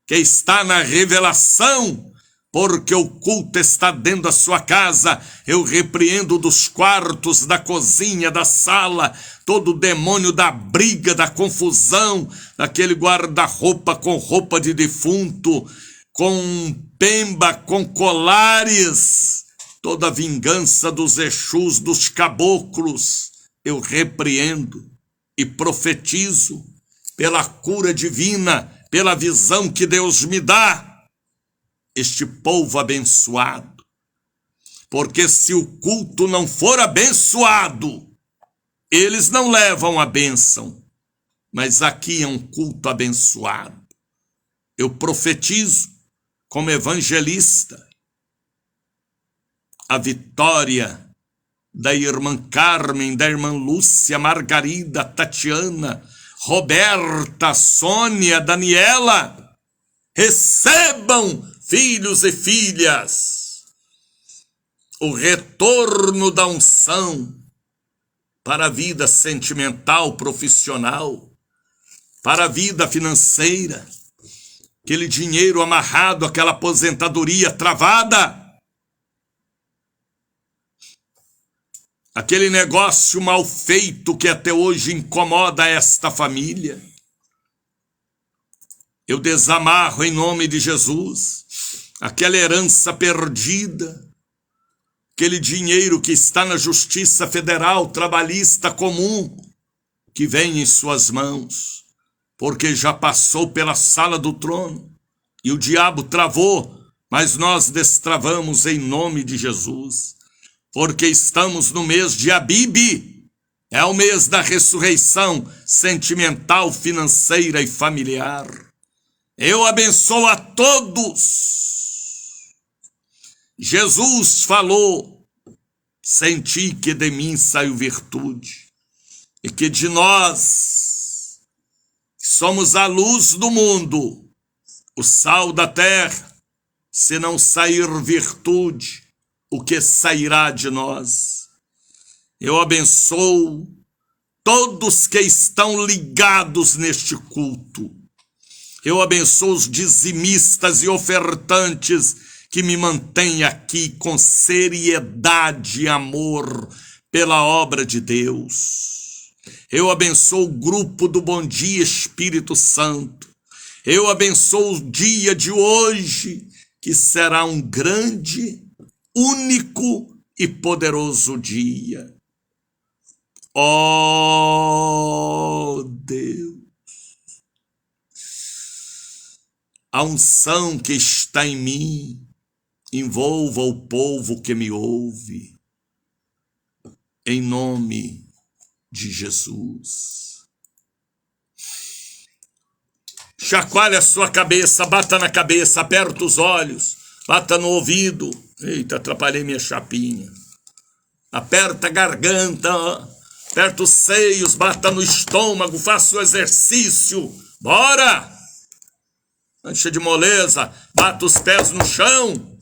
[SPEAKER 1] que está na revelação, porque o culto está dentro da sua casa. Eu repreendo dos quartos, da cozinha, da sala, todo o demônio da briga, da confusão, daquele guarda-roupa com roupa de defunto, com pemba, com colares, toda a vingança dos exus, dos caboclos, eu repreendo e profetizo pela cura divina, pela visão que Deus me dá, este povo abençoado. Porque se o culto não for abençoado, eles não levam a bênção, mas aqui é um culto abençoado. Eu profetizo como evangelista a vitória da irmã Carmen, da irmã Lúcia, Margarida, Tatiana, Roberta, Sônia, Daniela. Recebam, filhos e filhas, o retorno da unção para a vida sentimental, profissional, para a vida financeira, aquele dinheiro amarrado, aquela aposentadoria travada, aquele negócio mal feito que até hoje incomoda esta família. Eu desamarro em nome de Jesus aquela herança perdida, aquele dinheiro que está na Justiça Federal, trabalhista comum, que vem em suas mãos, porque já passou pela sala do trono e o diabo travou, mas nós destravamos em nome de Jesus. Porque estamos no mês de Abibe, é o mês da ressurreição sentimental, financeira e familiar. Eu abençoo a todos. Jesus falou: senti que de mim saiu virtude, e que de nós, que somos a luz do mundo, o sal da terra, se não sair virtude, o que sairá de nós? Eu abençoo todos que estão ligados neste culto. Eu abençoo os dizimistas e ofertantes que me mantêm aqui com seriedade e amor pela obra de Deus. Eu abençoo o grupo do Bom Dia Espírito Santo. Eu abençoo o dia de hoje, que será um grande, único e poderoso dia. Oh Deus, a unção que está em mim envolva o povo que me ouve, em nome de Jesus. Chacoalhe a sua cabeça, bata na cabeça, aperta os olhos, bata no ouvido. Eita, atrapalhei minha chapinha. Aperta a garganta, aperta os seios, bata no estômago, faça o exercício. Bora! Ancha de moleza, bata os pés no chão.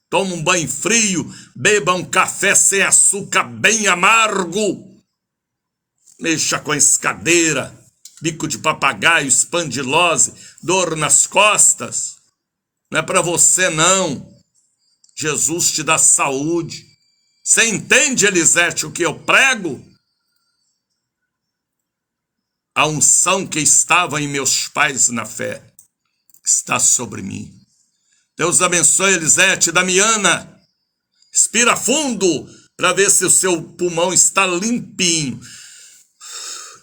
[SPEAKER 1] Toma um banho frio, beba um café sem açúcar bem amargo. Mexa com a escadeira, bico de papagaio, espandilose, dor nas costas. Não é para você, não. Jesus te dá saúde. Você entende, Elisete, o que eu prego? A unção que estava em meus pais na fé está sobre mim. Deus abençoe, Elisete, Damiana. Respira fundo, para ver se o seu pulmão está limpinho.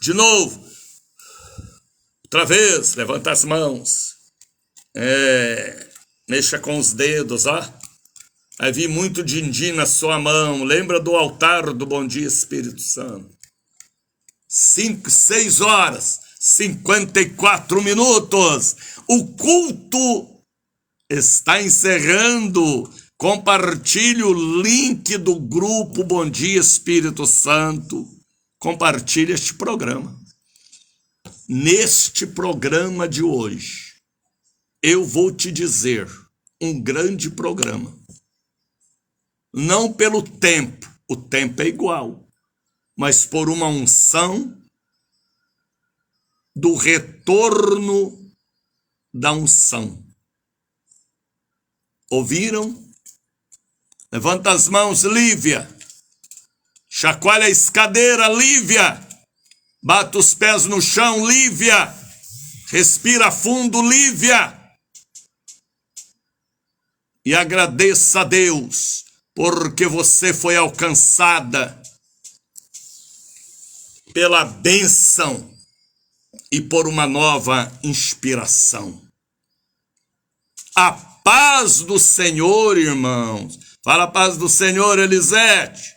[SPEAKER 1] De novo. Outra vez, levanta as mãos. Mexa com os dedos, ó. Vai vir muito din-din na sua mão. Lembra do altar do Bom Dia Espírito Santo. 6 horas, 54 minutos. O culto está encerrando. Compartilhe o link do grupo Bom Dia Espírito Santo. Compartilhe este programa. Neste programa de hoje, eu vou te dizer, um grande programa. Não pelo tempo, o tempo é igual, mas por uma unção do retorno da unção. Ouviram? Levanta as mãos, Lívia. Chacoalha a escadeira, Lívia. Bata os pés no chão, Lívia. Respira fundo, Lívia. E agradeça a Deus, porque você foi alcançada pela bênção e por uma nova inspiração. A paz do Senhor, irmãos. Fala a paz do Senhor, Elisete.